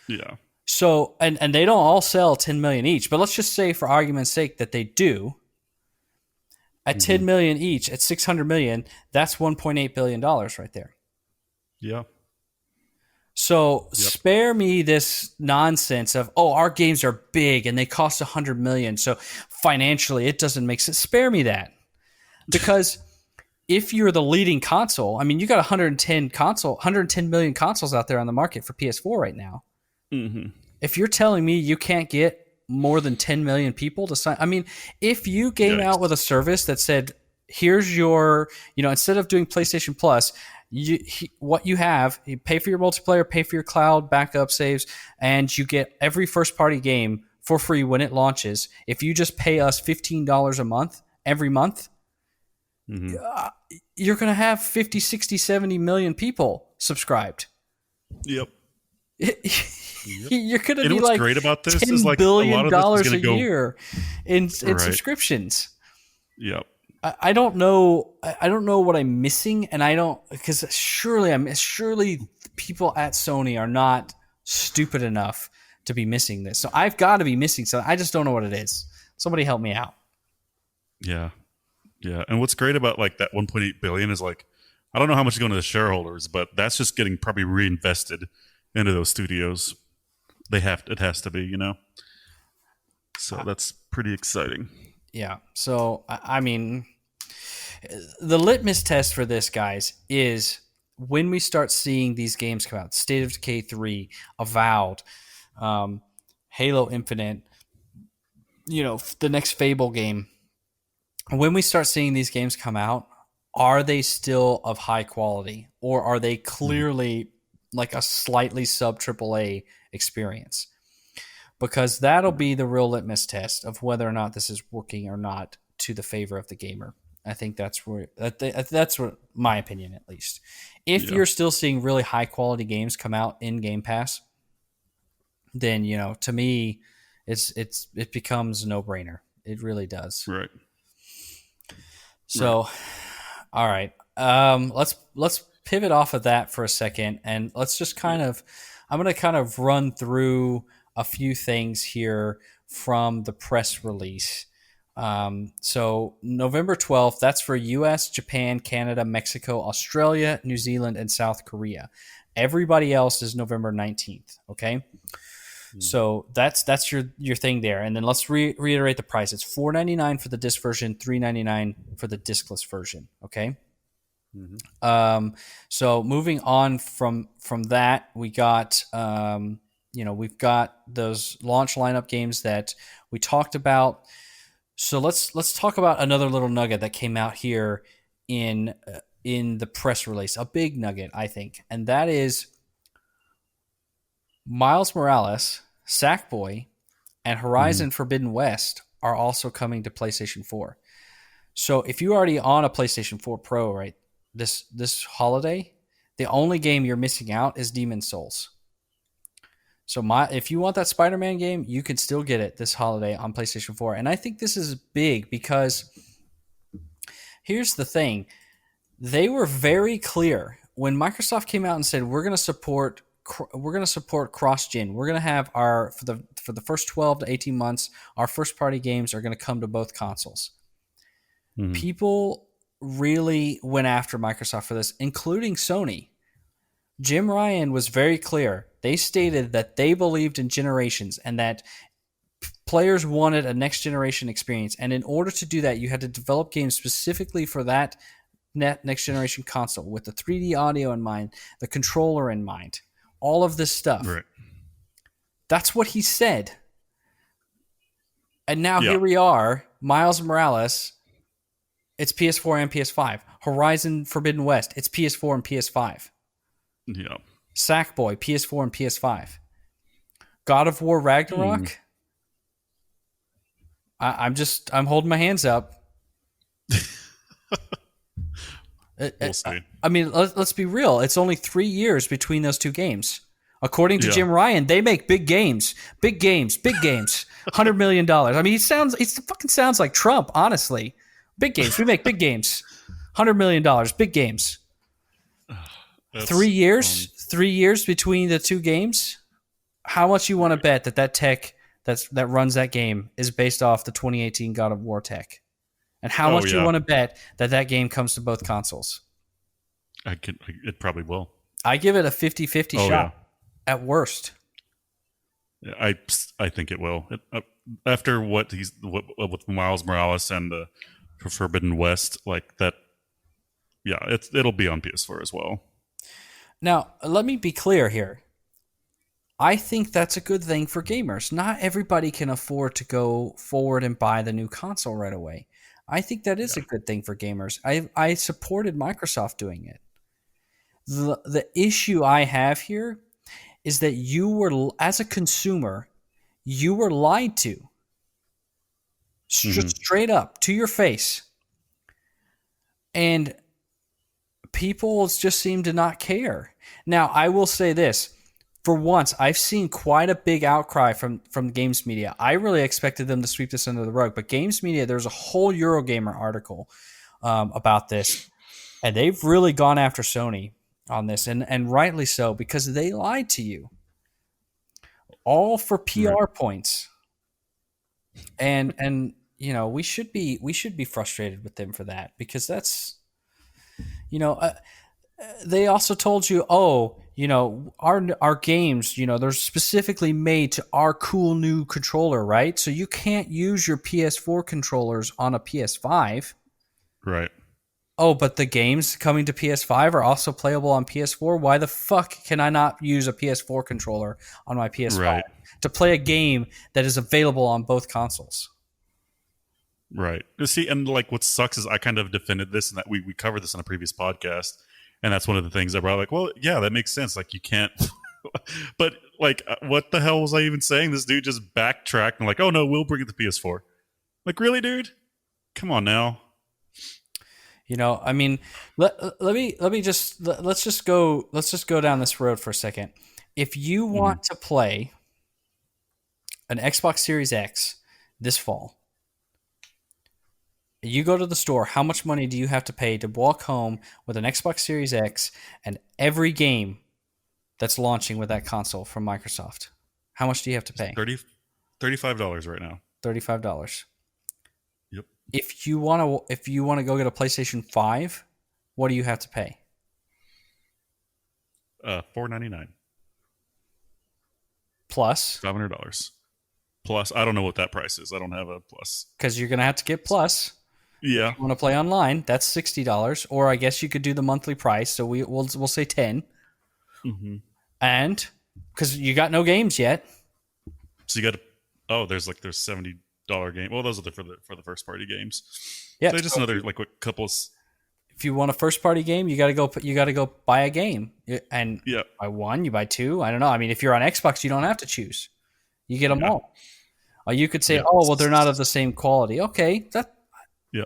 Yeah. So, and they don't all sell 10 million each, but let's just say for argument's sake that they do. At 10 million each, at 600 million, that's $1.8 billion right there. Yeah. So spare me this nonsense of, our games are big and they cost 100 million. So financially, it doesn't make sense. Spare me that. Because if you're the leading console, I mean, you got 110 million consoles out there on the market for PS4 right now. Mm-hmm. If you're telling me you can't get more than 10 million people to sign, I mean, if you came out with a service that said, here's your, instead of doing PlayStation Plus, what you have, you pay for your multiplayer, pay for your cloud backup saves, and you get every first party game for free when it launches. If you just pay us $15 a month, every month, you're going to have 50, 60, 70 million people subscribed. Yep. You're going to be what's like great about this $10 is like billion a lot of this is a year in subscriptions. Yep. I don't know. I don't know what I'm missing, and I don't, because surely people at Sony are not stupid enough to be missing this. So I've got to be missing something. I just don't know what it is. Somebody help me out. Yeah. Yeah. And what's great about like that 1.8 billion is like, I don't know how much is going to the shareholders, but that's just getting probably reinvested into those studios. It has to be, So that's pretty exciting. Yeah. So, I mean, the litmus test for this, guys, is when we start seeing these games come out. State of Decay 3, Avowed, Halo Infinite, the next Fable game. When we start seeing these games come out, are they still of high quality, or are they clearly like a slightly sub AAA experience? Because that'll be the real litmus test of whether or not this is working or not to the favor of the gamer. I think that's what my opinion, at least. If you're still seeing really high quality games come out in Game Pass, then to me, it becomes a no brainer. It really does. Right. So, all right. Let's pivot off of that for a second, and let's just I'm going to kind of run through a few things here from the press release. So November 12th, that's for US, Japan, Canada, Mexico, Australia, New Zealand, and South Korea. Everybody else is November 19th. Okay. So that's your thing there. And then let's reiterate the price. It's $4.99 for the disc version, $3.99 for the discless version. Okay. So moving on from that, we got we've got those launch lineup games that we talked about. So let's talk about another little nugget that came out here in the press release, a big nugget, I think, and that is Miles Morales, Sackboy, and Horizon Forbidden West are also coming to PlayStation 4. So if you're already on a PlayStation 4 Pro, right, this holiday, the only game you're missing out is Demon's Souls. So if you want that Spider-Man game, you can still get it this holiday on PlayStation 4. And I think this is big because here's the thing. They were very clear when Microsoft came out and said, we're going to support cross-gen. We're going to have for the first 12 to 18 months, our first-party games are going to come to both consoles. People really went after Microsoft for this, including Sony. Jim Ryan was very clear. They stated that they believed in generations and that players wanted a next-generation experience. And in order to do that, you had to develop games specifically for that next-generation console with the 3D audio in mind, the controller in mind, all of this stuff. Right. That's what he said. And now here we are, Miles Morales, it's PS4 and PS5. Horizon Forbidden West, it's PS4 and PS5. Yeah. Sackboy, PS4 and PS5. God of War Ragnarok. I'm holding my hands up. We'll see. I mean, let's be real. It's only 3 years between those two games. According to Jim Ryan, they make big games. $100 million. I mean, he fucking sounds like Trump, honestly. Big games. We make big games. $100 million. Big games. 3 years? 3 years between the two games? How much you want to bet that tech that runs that game is based off the 2018 God of War tech? And how much you want to bet that game comes to both consoles? It probably will. I give it a 50-50 shot at worst. I think it will. After what with Miles Morales and the Forbidden West, like that, it'll be on PS4 as well. Now, let me be clear here. I think that's a good thing for gamers. Not everybody can afford to go forward and buy the new console right away. I think that is a good thing for gamers. I supported Microsoft doing it. The issue I have here is that you were, as a consumer, you were lied to. Straight up, to your face. And people just seem to not care. Now, I will say this. For once, I've seen quite a big outcry from games media. I really expected them to sweep this under the rug, but games media, there's a whole Eurogamer article about this, and they've really gone after Sony on this, and rightly so, because they lied to you, all for PR points. And we should be frustrated with them for that, because that's they also told you, our games, they're specifically made to our cool new controller, right? So you can't use your PS4 controllers on a PS5. Right. Oh, but the games coming to PS5 are also playable on PS4? Why the fuck can I not use a PS4 controller on my PS5 to play a game that is available on both consoles? Right. See, and like what sucks is I kind of defended this, and that we covered this on a previous podcast. And that's one of the things I brought. Like, well, yeah, that makes sense. Like, you can't. But like, what the hell was I even saying? This dude just backtracked and like, oh no, we'll bring it to PS4. Like, really, dude? Come on now. I mean, let's just go down this road for a second. If you want to play an Xbox Series X this fall, you go to the store, how much money do you have to pay to walk home with an Xbox Series X and every game that's launching with that console from Microsoft? How much do you have to pay? $35 right now. $35. Yep. If you want to go get a PlayStation 5, what do you have to pay? $4.99. Plus, $500 plus. I don't know what that price is. I don't have a plus. because you're going to have to get Plus. Yeah. You want to play online, that's $60. Or I guess you could do the monthly price. So we'll say 10. Mm-hmm. And because you got no games yet. So you got to. Oh, there's $70 game. Well, those are for the first party games. Yeah, So just another like what couples. if you want a first party game, you got to go buy a game, and Yeah. buy one, you buy two. I don't know. I mean, if you're on Xbox, you don't have to choose. You get them all. Or you could say, Yeah. oh, well, they're not of the same quality. Okay, Yeah.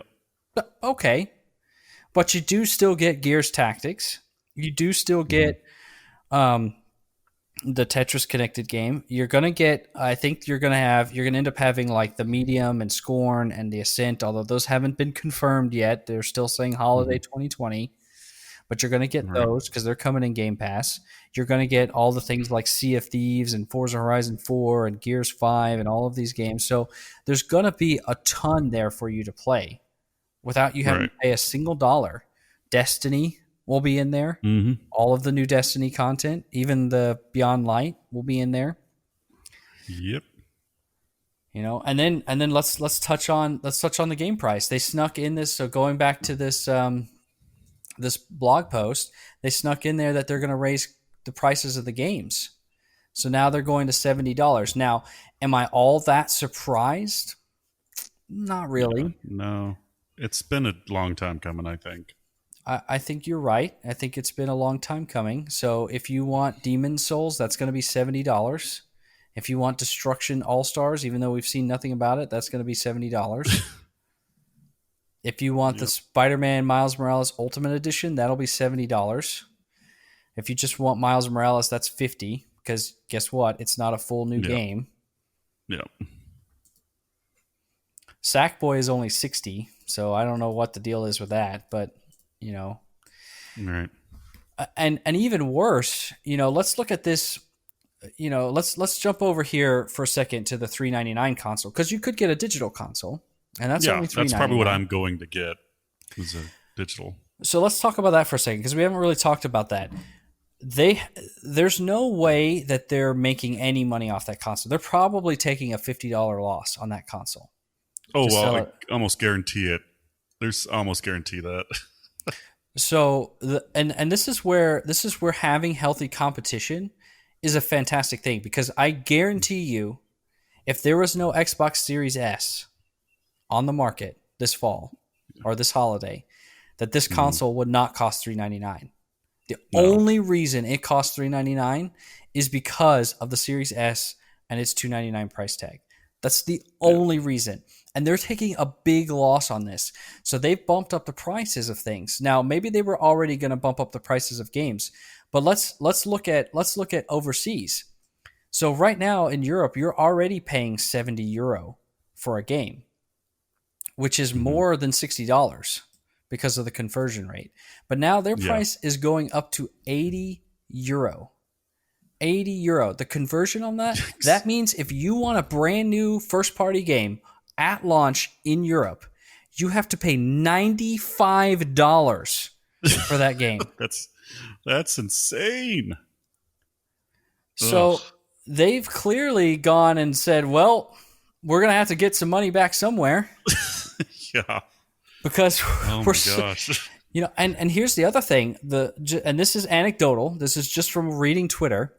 okay, but you do still get Gears Tactics. You do still get the Tetris connected game. You're gonna get. I think you're gonna end up having like the Medium and Scorn and the Ascent. Although those haven't been confirmed yet, they're still saying holiday 2020. But you're gonna get those because they're coming in Game Pass. You're gonna get all the things like Sea of Thieves and Forza Horizon 4 and Gears 5 and all of these games. So there's gonna be a ton there for you to play without you having to pay a single dollar. Destiny will be in there. Mm-hmm. All of the new Destiny content, even the Beyond Light, will be in there. Yep. And then let's touch on the game price. They snuck in this. So going back to this this blog post, they snuck in there that they're going to raise the prices of the games. So now they're going to $70. Now, am I all that surprised? Not really. No, it's been a long time coming, I think. I think you're right. I think it's been a long time coming. So if you want Demon Souls, that's going to be $70. If you want Destruction All-Stars, even though we've seen nothing about it, that's going to be $70. If you want the Spider-Man Miles Morales Ultimate Edition, that'll be $70. If you just want Miles Morales, that's $50. Because guess what? It's not a full new game. Yeah. Sackboy is only $60, so I don't know what the deal is with that, but Right. And even worse, let's look at this. Let's jump over here for a second to the $399 console, because you could get a digital console, and that's only $399. That's probably what I'm going to get. Is a digital. So let's talk about that for a second, because we haven't really talked about that. There's no way that they're making any money off that console. They're probably taking a $50 loss on that console. Oh well, I almost guarantee it. There's almost guarantee that. So and this is where having healthy competition is a fantastic thing, because I guarantee you, if there was no Xbox Series S on the market this fall or this holiday, that this console would not cost $399. The only reason it costs $399 is because of the Series S and its $299 price tag. That's the only reason. And they're taking a big loss on this. So they've bumped up the prices of things. Now, maybe they were already going to bump up the prices of games, but let's look at overseas. So right now in Europe, you're already paying €70 for a game, which is more than $60 because of the conversion rate. But now their price is going up to €80. €80. The conversion on that means if you want a brand new first party game at launch in Europe, you have to pay $95 for that game. That's insane. So they've clearly gone and said, well, we're going to have to get some money back somewhere. Yeah. Because oh my gosh. And here's the other thing, and this is anecdotal. This is just from reading Twitter.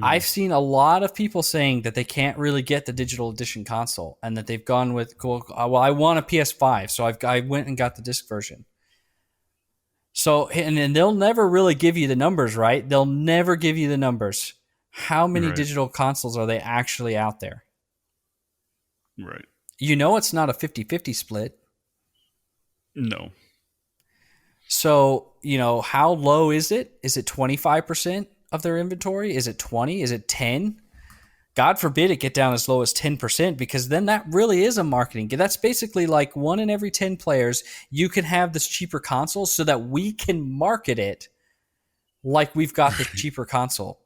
I've seen a lot of people saying that they can't really get the digital edition console, and that they've gone with, well, I want a PS5, so I went and got the disc version. So, and they'll never really give you the numbers, right? They'll never give you the numbers. How many digital consoles are they actually out there? Right. It's not a 50-50 split. No. So, how low is it? Is it 25% of their inventory? Is it 20? Is it 10? God forbid it get down as low as 10%, because then that really is a marketing. That's basically like 1 in every 10 players. You can have this cheaper console so that we can market it like we've got this cheaper console.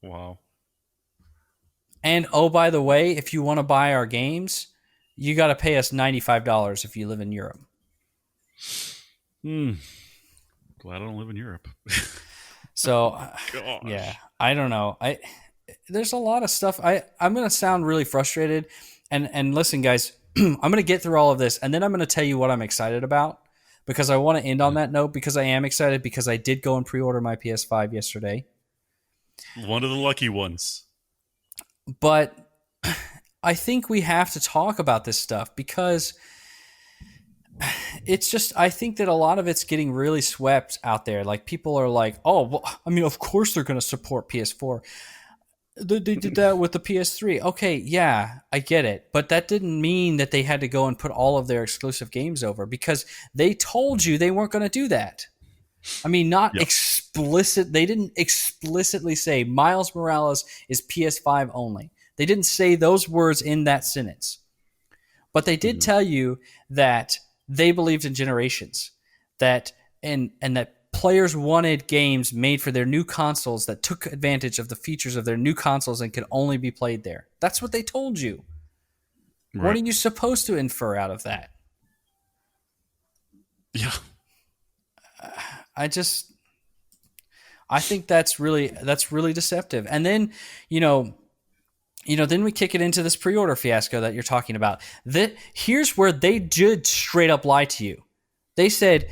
Wow. And oh, by the way, if you want to buy our games, you got to pay us $95 if you live in Europe. Glad I don't live in Europe. So, yeah, I don't know. there's a lot of stuff. I'm going to sound really frustrated, and listen, guys, I'm going to get through all of this, and then I'm going to tell you what I'm excited about because I want to end on that note because I am excited because I did go and pre-order my PS5 yesterday, One of the lucky ones. but I think we have to talk about this stuff because it's just I think that a lot of it's getting really swept out there. Like people are like, "Oh, well, I mean, of course they're going to support PS4. They did that with the PS3. Okay, yeah, I get it. But that didn't mean that they had to go and put all of their exclusive games over because they told you they weren't going to do that. I mean, not Yep. explicit. They didn't explicitly say Miles Morales is PS5 only. They didn't say those words in that sentence. But they did tell you that they believed in generations, that and that players wanted games made for their new consoles that took advantage of the features of their new consoles and could only be played there. That's what they told you. What Right. are you supposed to infer out of that? Yeah. I just I think that's really deceptive. And then, you know, then we kick it into this pre-order fiasco that you're talking about. Here's where they did straight up lie to you. They said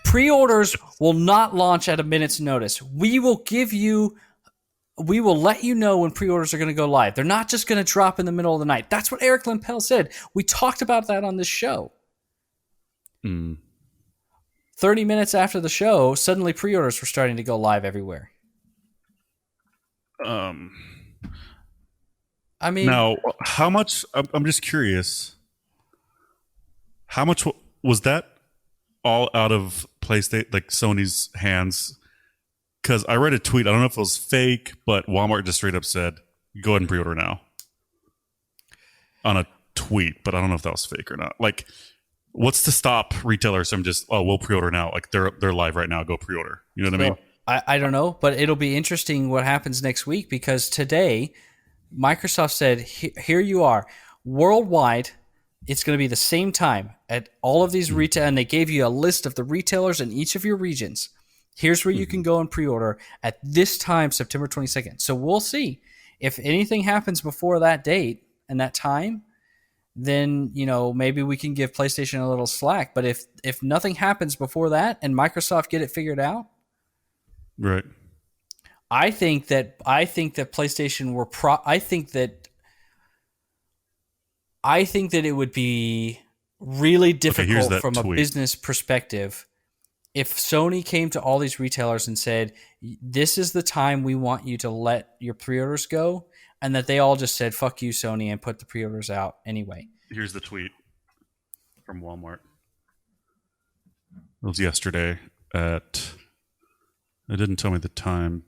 pre-orders will not launch at a minute's notice. We will let you know when pre-orders are going to go live. They're not just going to drop in the middle of the night. That's what Eric Limpel said. We talked about that on this show. 30 minutes after the show, suddenly pre-orders were starting to go live everywhere. Um. I mean, Now, how much? I'm just curious. How much was that all out of PlayStation, like Sony's hands? Because I read a tweet. I don't know if it was fake, but Walmart just straight up said, "Go ahead and pre-order now." On a tweet, but I don't know if that was fake or not. Like, what's to stop retailers from just, oh, we'll pre-order now? Like they're live right now. Go pre-order. You know what I mean? I don't know, but it'll be interesting what happens next week because today Microsoft said, here you are. Worldwide, it's going to be the same time at all of these retail, and they gave you a list of the retailers in each of your regions. Here's where you can go and pre-order at this time, September 22nd. So we'll see. If anything happens before that date and that time, then, maybe we can give PlayStation a little slack. But if nothing happens before that and Microsoft get it figured out, Right. I think that PlayStation were I think that it would be really difficult from a business perspective if Sony came to all these retailers and said, "This is the time we want you to let your pre-orders go," and that they all just said, "Fuck you, Sony," and put the pre-orders out anyway. Here's the tweet from Walmart. It was yesterday at. It didn't tell me the time.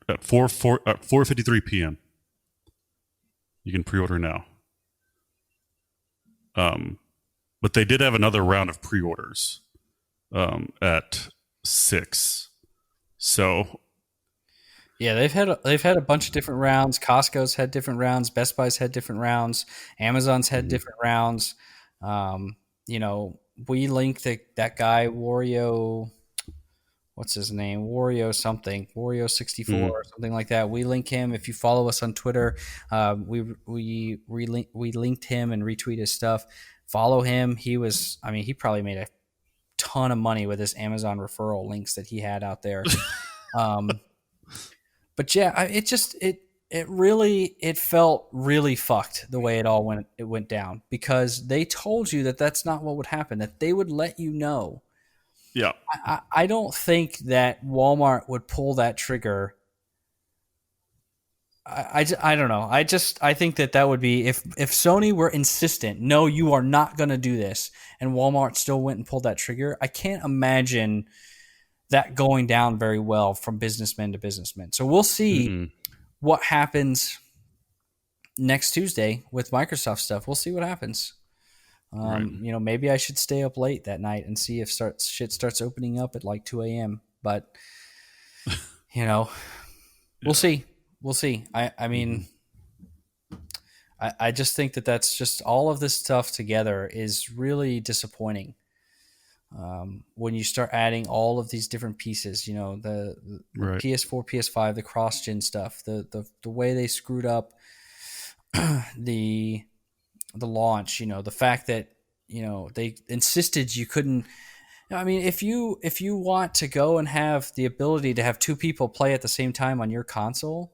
At 4:53 p.m. You can pre-order now. But they did have another round of pre-orders at 6. So yeah, they've had a bunch of different rounds. Costco's had different rounds. Best Buy's had different rounds. Amazon's had different rounds. We linked that guy Wario. What's his name? Wario something. Wario 64 or something like that. We link him. If you follow us on Twitter, we linked him and retweet his stuff. Follow him. He probably made a ton of money with his Amazon referral links that he had out there. But yeah, it felt really fucked the way it went down because they told you that that's not what would happen, that they would let you know. yeah, I don't think that Walmart would pull that trigger. I don't know. I think that would be if Sony were insistent, no, you are not going to do this, and Walmart still went and pulled that trigger. I can't imagine that going down very well from businessman to businessman. So we'll see what happens next Tuesday with Microsoft stuff. We'll see what happens. Right. Maybe I should stay up late that night and see if shit starts opening up at like 2 a.m. But, we'll see. We'll see. I mean, I just think that's just all of this stuff together is really disappointing. when you start adding all of these different pieces, the Right. PS4, PS5, the cross-gen stuff, the way they screwed up the launch, the fact that they insisted you couldn't. I mean, if you want to go and have the ability to have two people play at the same time on your console,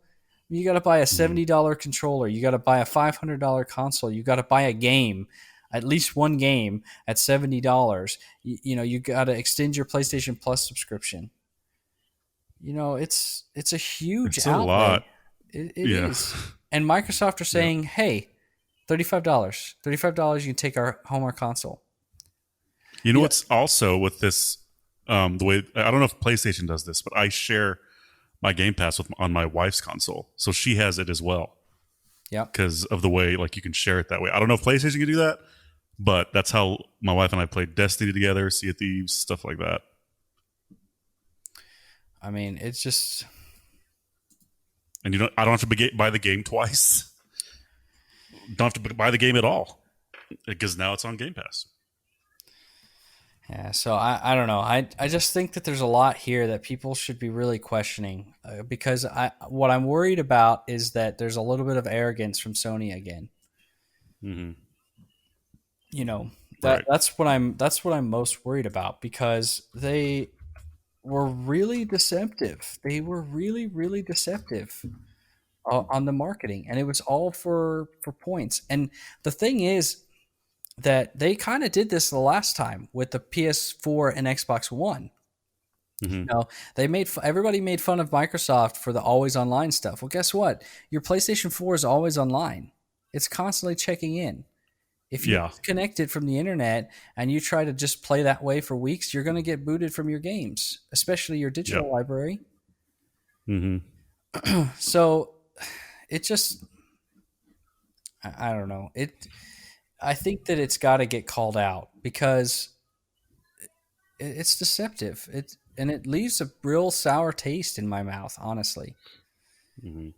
you got to buy a Mhm. $70 controller. You got to buy a $500 console. You got to buy a game, at least one game at $70. You got to extend your PlayStation Plus subscription. It's a huge It's a lot. outlay. It Yeah. is. And Microsoft are Yeah. saying, hey, $35. $35, you can take our console. You know You know, what's also with this, the way I don't know if PlayStation does this, but I share my Game Pass on my wife's console, so she has it as well yep. because of the way like you can share it that way. I don't know if PlayStation can do that, but that's how my wife and I played Destiny together, Sea of Thieves, stuff like that. I mean, it's just, And I don't have to buy the game twice. Don't have to buy the game at all because now it's on Game Pass. yeah. So I don't know. I just think that there's a lot here that people should be really questioning because what I'm worried about is that there's a little bit of arrogance from Sony again. Mm-hmm. You know Right. that's what I'm most worried about because they were really deceptive. They were really really deceptive on the marketing, and it was all for points. And the thing is that they kind of did this the last time with the PS4 and Xbox One. Mm-hmm. Everybody made fun of Microsoft for the always online stuff. Well, guess what? Your PlayStation 4 is always online. It's constantly checking in. If you Yeah. disconnect it from the internet and you try to just play that way for weeks, you're going to get booted from your games, especially your Yep. digital library. Mm-hmm. So it just, I don't know. I think that it's got to get called out because it's deceptive. And it leaves a real sour taste in my mouth, honestly. Mm-hmm.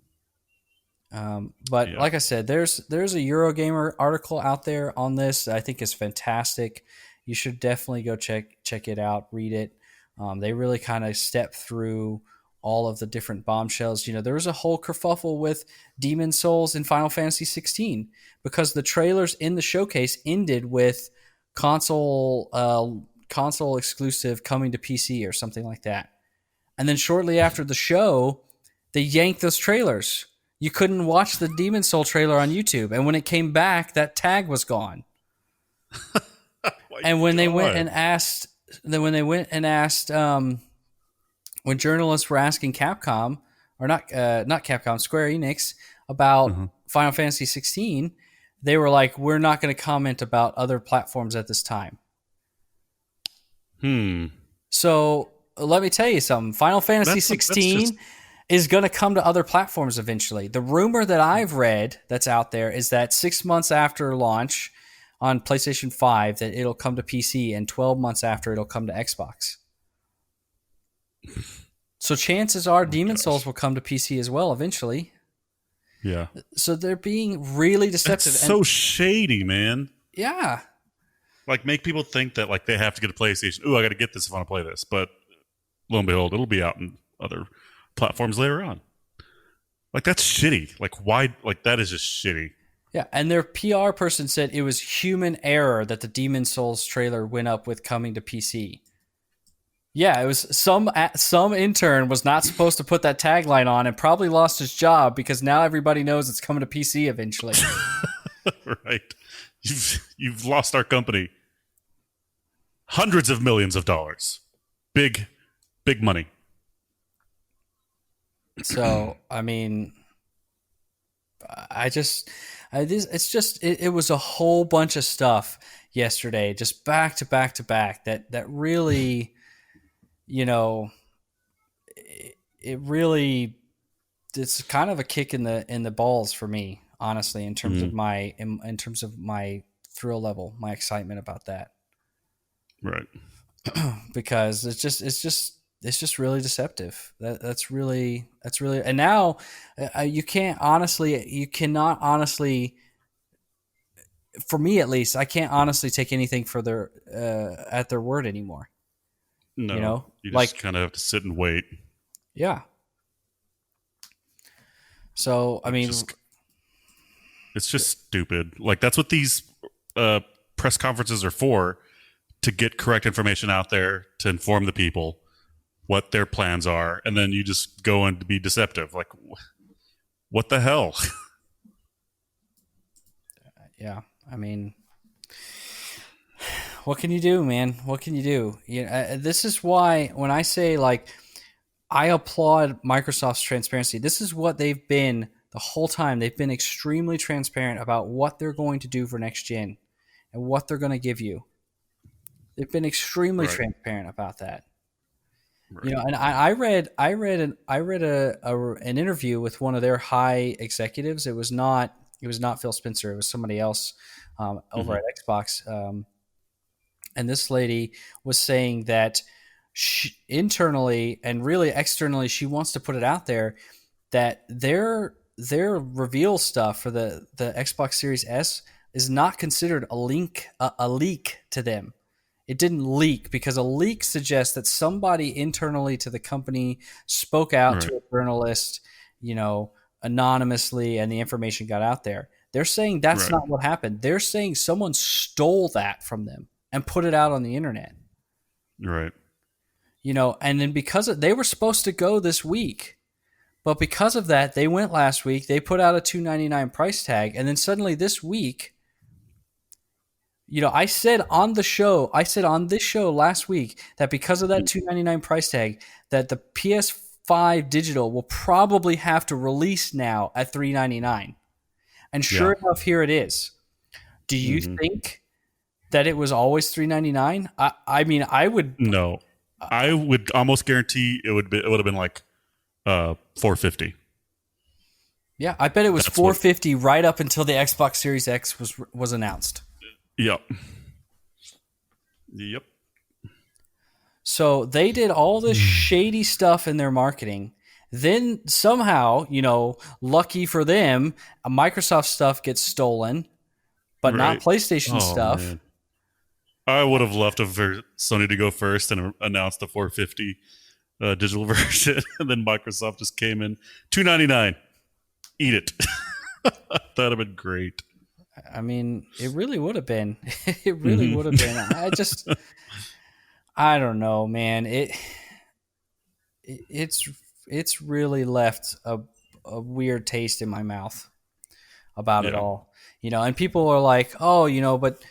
But Yeah. like I said, there's a Eurogamer article out there on this that I think is fantastic. You should definitely go check it out, read it. They really kind of step through all of the different bombshells. There was a whole kerfuffle with Demon Souls in Final Fantasy 16 because the trailers in the showcase ended with console exclusive coming to PC or something like that. And then shortly after the show, they yanked those trailers. You couldn't watch the Demon Soul trailer on YouTube, and when it came back, that tag was gone. My And when they went God. and asked, when journalists were asking Capcom, or not Capcom, Square Enix, about Uh-huh. Final Fantasy 16, they were like, "We're not going to comment about other platforms at this time." Hmm. So let me tell you something. Final Fantasy That's just 16 is going to come to other platforms eventually. The rumor that I've read that's out there is that 6 months after launch on PlayStation 5, that it'll come to PC, and 12 months after it'll come to Xbox. So chances are oh Demon Souls gosh. will come to PC as well eventually. Yeah. So they're being really That's deceptive. And so shady, man. yeah, Like make people think that like they have to get a PlayStation. Ooh, I got to get this if I want to play this. But lo and behold, it'll be out in other platforms later on. Like that's shitty. Like why? Like that is just shitty. yeah. And their PR person said it was human error that the Demon Souls trailer went up with coming to PC. Yeah, it was some intern was not supposed to put that tagline on and probably lost his job because now everybody knows it's coming to PC eventually. Right? You've lost our company hundreds of millions of dollars. Big, big money. So, I mean, it was a whole bunch of stuff yesterday, just back to back to back that really, you know, it really it's kind of a kick in the balls for me, honestly, in terms of Mm-hmm. in terms of my thrill level, my excitement about that, Right. because it's just really deceptive. That's really, and now you cannot honestly for me at least, I can't honestly take anything for their at their word anymore. You No, know, you just like kind of have to sit and wait. yeah. So I It's mean, just it's just stupid. Like that's what these uh, press conferences are for, to get correct information out there to inform the people what their plans are, and then you just go and be deceptive. Like, what the hell? yeah. I mean, what can you do, man? What can you do? This is why when I say like I applaud Microsoft's transparency. This is what they've been the whole time. They've been extremely transparent about what they're going to do for next gen and what they're going to give you. They've been extremely Right, transparent about that. right. And I read an interview with one of their high executives. It was not Phil Spencer. It was somebody else over Mm-hmm. at Xbox. And this lady was saying that internally and really externally, she wants to put it out there that their reveal stuff for the Xbox Series S is not considered a leak to them. It didn't leak because a leak suggests that somebody internally to the company spoke out Right, to a journalist, anonymously, and the information got out there. They're saying that's right, not what happened. They're saying someone stole that from them and put it out on the internet. right. And then they were supposed to go this week, but because of that, they went last week. They put out a $299 price tag, and then suddenly this week, I said on this show last week that because of that $299 price tag, that the PS5 digital will probably have to release now at $399. And Yeah. sure enough, here it is. Do you Hmm. think that it was always $399? I mean, I would. No, I would almost guarantee it would have been like 450. Yeah, I bet it was That's what. 450 right up until the Xbox Series X was announced. Yep. Yep. So they did all this shady stuff in their marketing. Then somehow, lucky for them, Microsoft stuff gets stolen, but not Right. PlayStation Oh stuff. man, I would have loved for Sony to go first and announce the 450 digital version, and then Microsoft just came in 299. Eat it. That'd have been great. I mean, it really would have been. It really would have been. I don't know, man. It's really left a weird taste in my mouth about it Yeah. all. And people are like, oh, but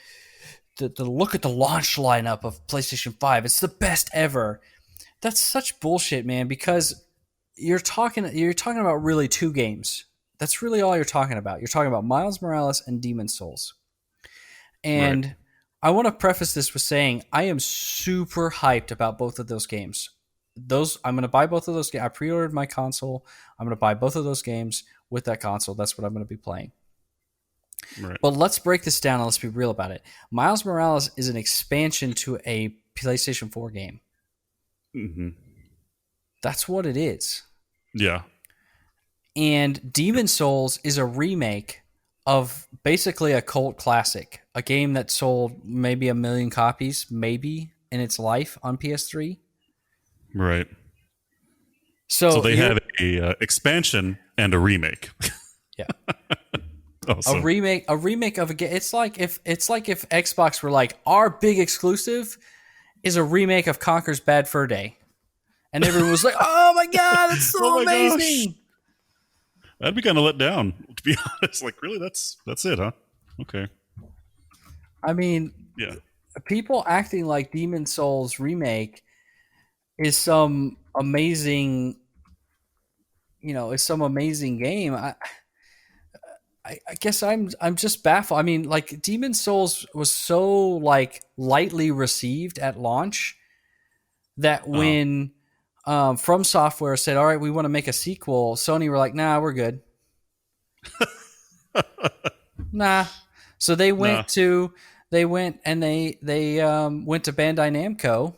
the look at the launch lineup of PlayStation 5. It's the best ever. That's such bullshit, man, because you're talking about really two games. That's really all you're talking about. You're talking about Miles Morales and Demon's Souls. Right. And I want to preface this with saying I am super hyped about both of those games. I'm going to buy both of those games. I pre-ordered my console. I'm going to buy both of those games with that console. That's what I'm going to be playing. Right. But let's break this down and let's be real about it. Miles Morales is an expansion to a PlayStation 4 game. Hmm. That's what it is. Yeah. And Demon's Souls is a remake of basically a cult classic, a game that sold maybe 1 million copies, maybe, in its life on PS3. Right. So So they have a expansion and a remake. yeah, Also, a remake of a game. It's like if Xbox were like, our big exclusive is a remake of Conker's Bad Fur Day, and everyone was like, oh my god, it's oh so my gosh, amazing. I'd be kind of let down, to be honest. Like, really, that's it, huh? Okay. I mean, Yeah. people acting like Demon's Souls remake is some amazing, game. I guess I'm just baffled. I mean, like Demon's Souls was so like lightly received at launch that Uh, when From Software said, "All right, we want to make a sequel," Sony were like, "Nah, we're good." Nah. So they nah. went and they went to Bandai Namco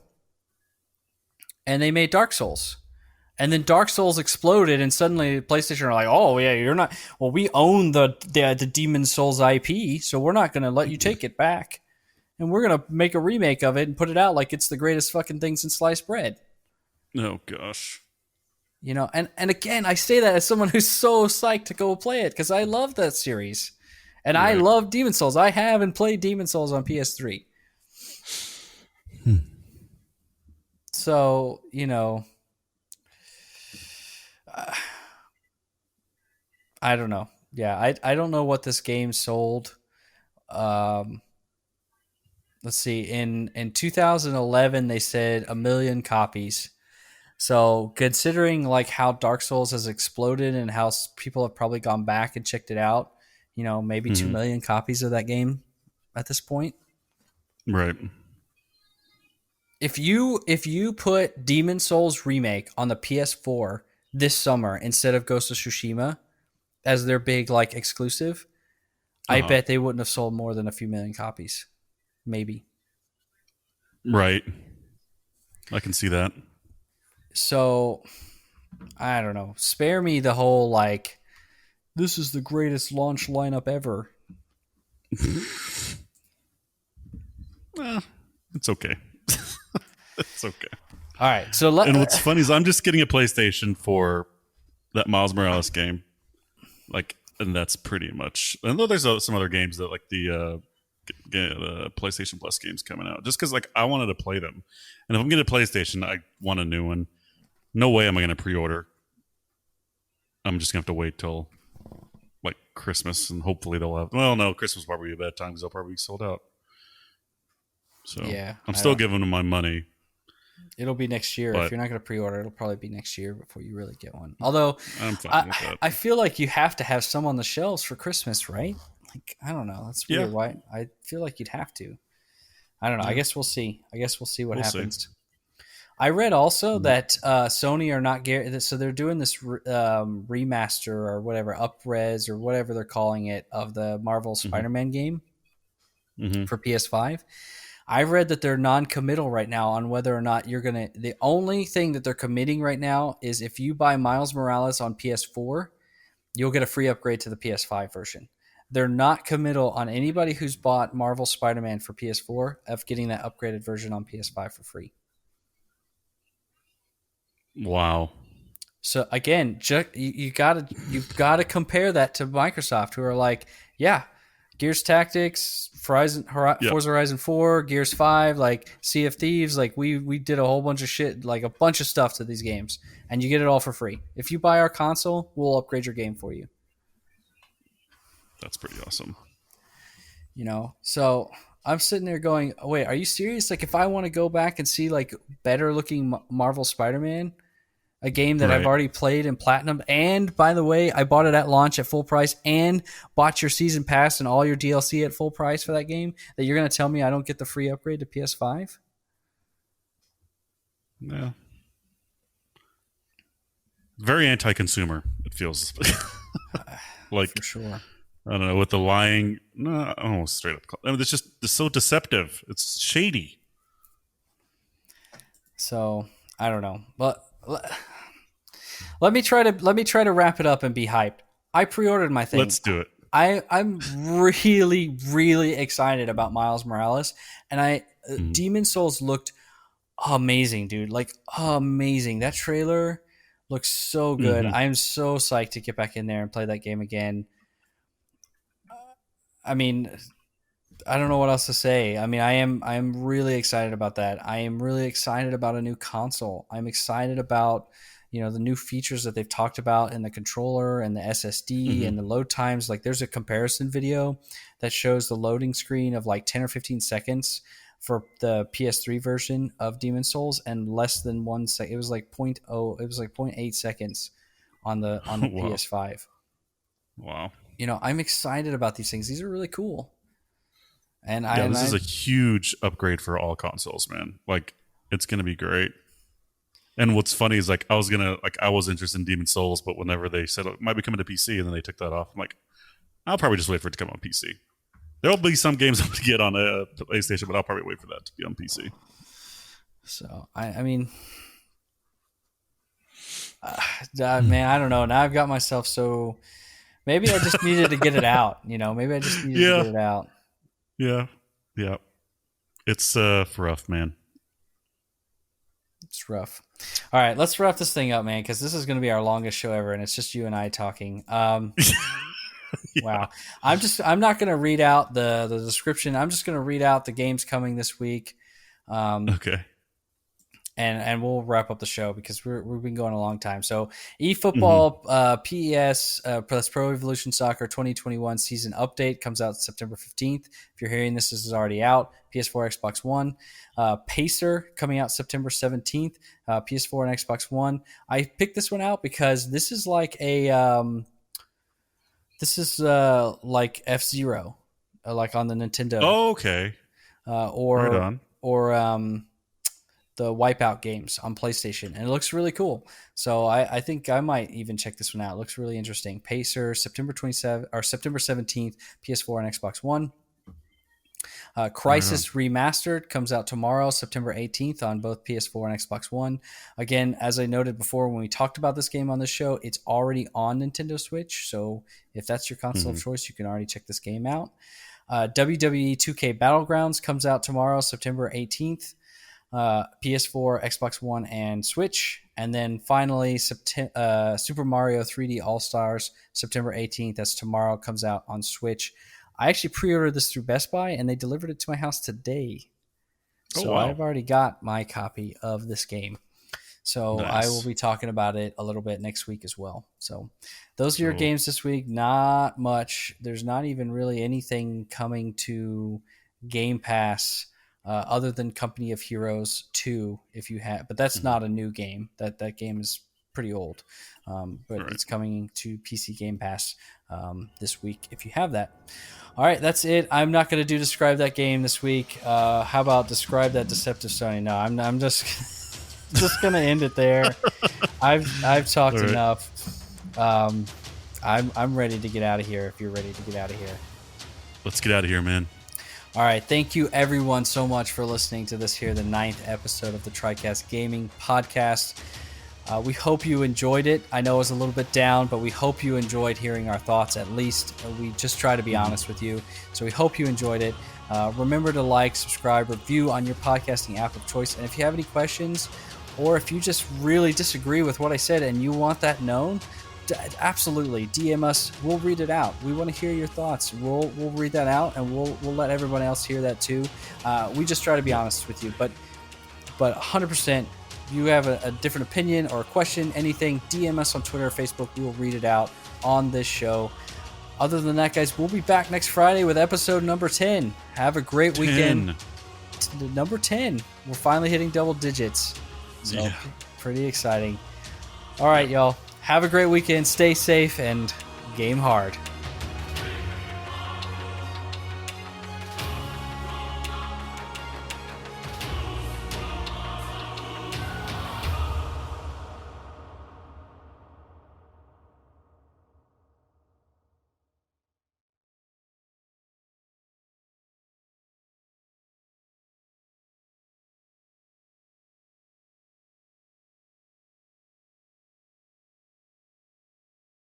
and they made Dark Souls. And then Dark Souls exploded, and suddenly PlayStation are like, "Oh yeah, you're not. Well, we own the Demon Souls IP, so we're not going to let you take it back, and we're going to make a remake of it and put it out like it's the greatest fucking thing since sliced bread." Oh gosh. And again, I say that as someone who's so psyched to go play it because I love that series, and I Right. love Demon Souls. I have and played Demon Souls on PS3, so I don't know. Yeah, I don't know what this game sold. Um, let's see. In 2011, they said 1 million copies. So considering like how Dark Souls has exploded and how people have probably gone back and checked it out, maybe 2 million copies of that game at this point. Right. If you put Demon Souls remake on the PS4 this summer instead of Ghost of Tsushima as their big like exclusive, I bet they wouldn't have sold more than a few million copies. Maybe. Right. I can see that. So, I don't know. Spare me the whole like this is the greatest launch lineup ever. It's okay. It's okay. All right. And what's funny is I'm just getting a PlayStation for that Miles Morales game. Like, and that's pretty much. And though there's some other games that like the PlayStation Plus games coming out, just because like I wanted to play them, and if I'm getting a PlayStation, I want a new one. No way am I going to pre-order. I'm just gonna have to wait till like Christmas, and hopefully they'll have. Well, no, Christmas will probably be a bad time because they'll probably be sold out. So yeah, I'm still giving them my money. It'll be next year. But if you're not going to pre-order, it'll probably be next year before you really get one. Although I'm fine with that. I feel like you have to have some on the shelves for Christmas, right? Like I don't know. That's weird. Yeah. Why? I feel like you'd have to. I don't know. I guess we'll see. We'll see what happens. I read also that Sony are not so they're doing this remaster or whatever, up-res or whatever they're calling it of the Marvel Spider-Man game for PS5. I've read that they're non-committal right now on whether or not you're going to... The only thing that they're committing right now is if you buy Miles Morales on PS4, you'll get a free upgrade to the PS5 version. They're not committal on anybody who's bought Marvel Spider-Man for PS4 of getting that upgraded version on PS5 for free. Wow. So again, you've got to compare that to Microsoft, who are like, yeah, Gears Tactics, Forza Horizon 4, Gears 5, like Sea of Thieves, like we did a whole bunch of shit, like a bunch of stuff to these games, and you get it all for free. If you buy our console, we'll upgrade your game for you. That's pretty awesome. So I'm sitting there going, wait, are you serious? Like if I want to go back and see like better looking Marvel Spider-Man, a game that I've already played in Platinum, and by the way, I bought it at launch at full price and bought your season pass and all your DLC at full price for that game, that you're going to tell me I don't get the free upgrade to PS5? Yeah. Very anti-consumer, it feels. Like, for sure. I don't know, with the lying, no, almost straight up. I mean, it's so deceptive. It's shady. So I don't know, but let me try to wrap it up and be hyped. I pre-ordered my thing. Let's do it. I'm really, really excited about Miles Morales, and Demon Souls looked amazing, dude. Like amazing. That trailer looks so good. I am so psyched to get back in there and play that game again. I mean, I don't know what else to say. I mean, I am really excited about that. I am really excited about a new console. I'm excited about, the new features that they've talked about in the controller and the SSD and the load times. Like there's a comparison video that shows the loading screen of like 10 or 15 seconds for the PS3 version of Demon Souls and less than 1 second. It was like 0.8 seconds on the Wow. PS5. Wow. I'm excited about these things. These are really cool. And this is a huge upgrade for all consoles, man. Like, it's gonna be great. And what's funny is like I was interested in Demon Souls, but whenever they said it might be coming to PC, and then they took that off, I'm like, I'll probably just wait for it to come on PC. There'll be some games I'm gonna get on a PlayStation, but I'll probably wait for that to be on PC. So I mean, Man, I don't know. Now I've got myself so. Maybe I just needed to get it out. Maybe I just needed to Yeah, get it out. yeah, yeah. It's rough, man. It's rough. All right, let's wrap this thing up, man, because this is going to be our longest show ever, and it's just you and I talking. Yeah. Wow. I'm not going to read out the description. I'm just going to read out the games coming this week. Okay. And we'll wrap up the show because we've been going a long time. So eFootball, PES, plus Pro Evolution Soccer 2021 season update comes out September 15th. If you're hearing this is already out. PS4, Xbox One. Pacer coming out September 17th. PS4 and Xbox One. I picked this one out because this is like like F-Zero, like on the Nintendo. Oh, okay. Right on. Or the Wipeout games on PlayStation, and it looks really cool. So I think I might even check this one out. It looks really interesting. Pacer, September 17th, PS4 and Xbox One. Crisis Remastered comes out tomorrow, September 18th, on both PS4 and Xbox One. Again, as I noted before when we talked about this game on this show, it's already on Nintendo Switch. So if that's your console of choice, you can already check this game out. WWE 2K Battlegrounds comes out tomorrow, September 18th. PS4, Xbox One, and Switch. And then finally, Super Mario 3D All-Stars, September 18th. That's tomorrow. Comes out on Switch. I actually pre-ordered this through Best Buy, and they delivered it to my house today. So I've already got my copy of this game. So nice. I will be talking about it a little bit next week as well. So those are your games this week. Not much. There's not even really anything coming to Game Pass other than Company of Heroes 2, if you have. But that's not a new game. That game is pretty old. But it's coming to PC Game Pass this week if you have that. All right, that's it. I'm not going to describe that game this week. How about describe that Deceptive Sony? No, I'm just just going to end it there. I've talked enough. I'm ready to get out of here if you're ready to get out of here. Let's get out of here, man. All right, thank you everyone so much for listening to this here, the 9th episode of the Tricast Gaming Podcast. We hope you enjoyed it. I know it was a little bit down, but we hope you enjoyed hearing our thoughts at least. We just try to be honest with you. So we hope you enjoyed it. Remember to like, subscribe, review on your podcasting app of choice. And if you have any questions, or if you just really disagree with what I said and you want that known, absolutely DM us. We'll read it out. We want to hear your thoughts. We'll read that out, and we'll let everyone else hear that too. We just try to be honest with you, but 100%. You have a different opinion or a question, anything, DM us on Twitter or Facebook. We will read it out on this show. Other than that, guys, we'll be back next Friday with episode number 10. Have a great weekend. Number 10. We're finally hitting double digits. So pretty exciting. All right, y'all. Have a great weekend. Stay safe and game hard.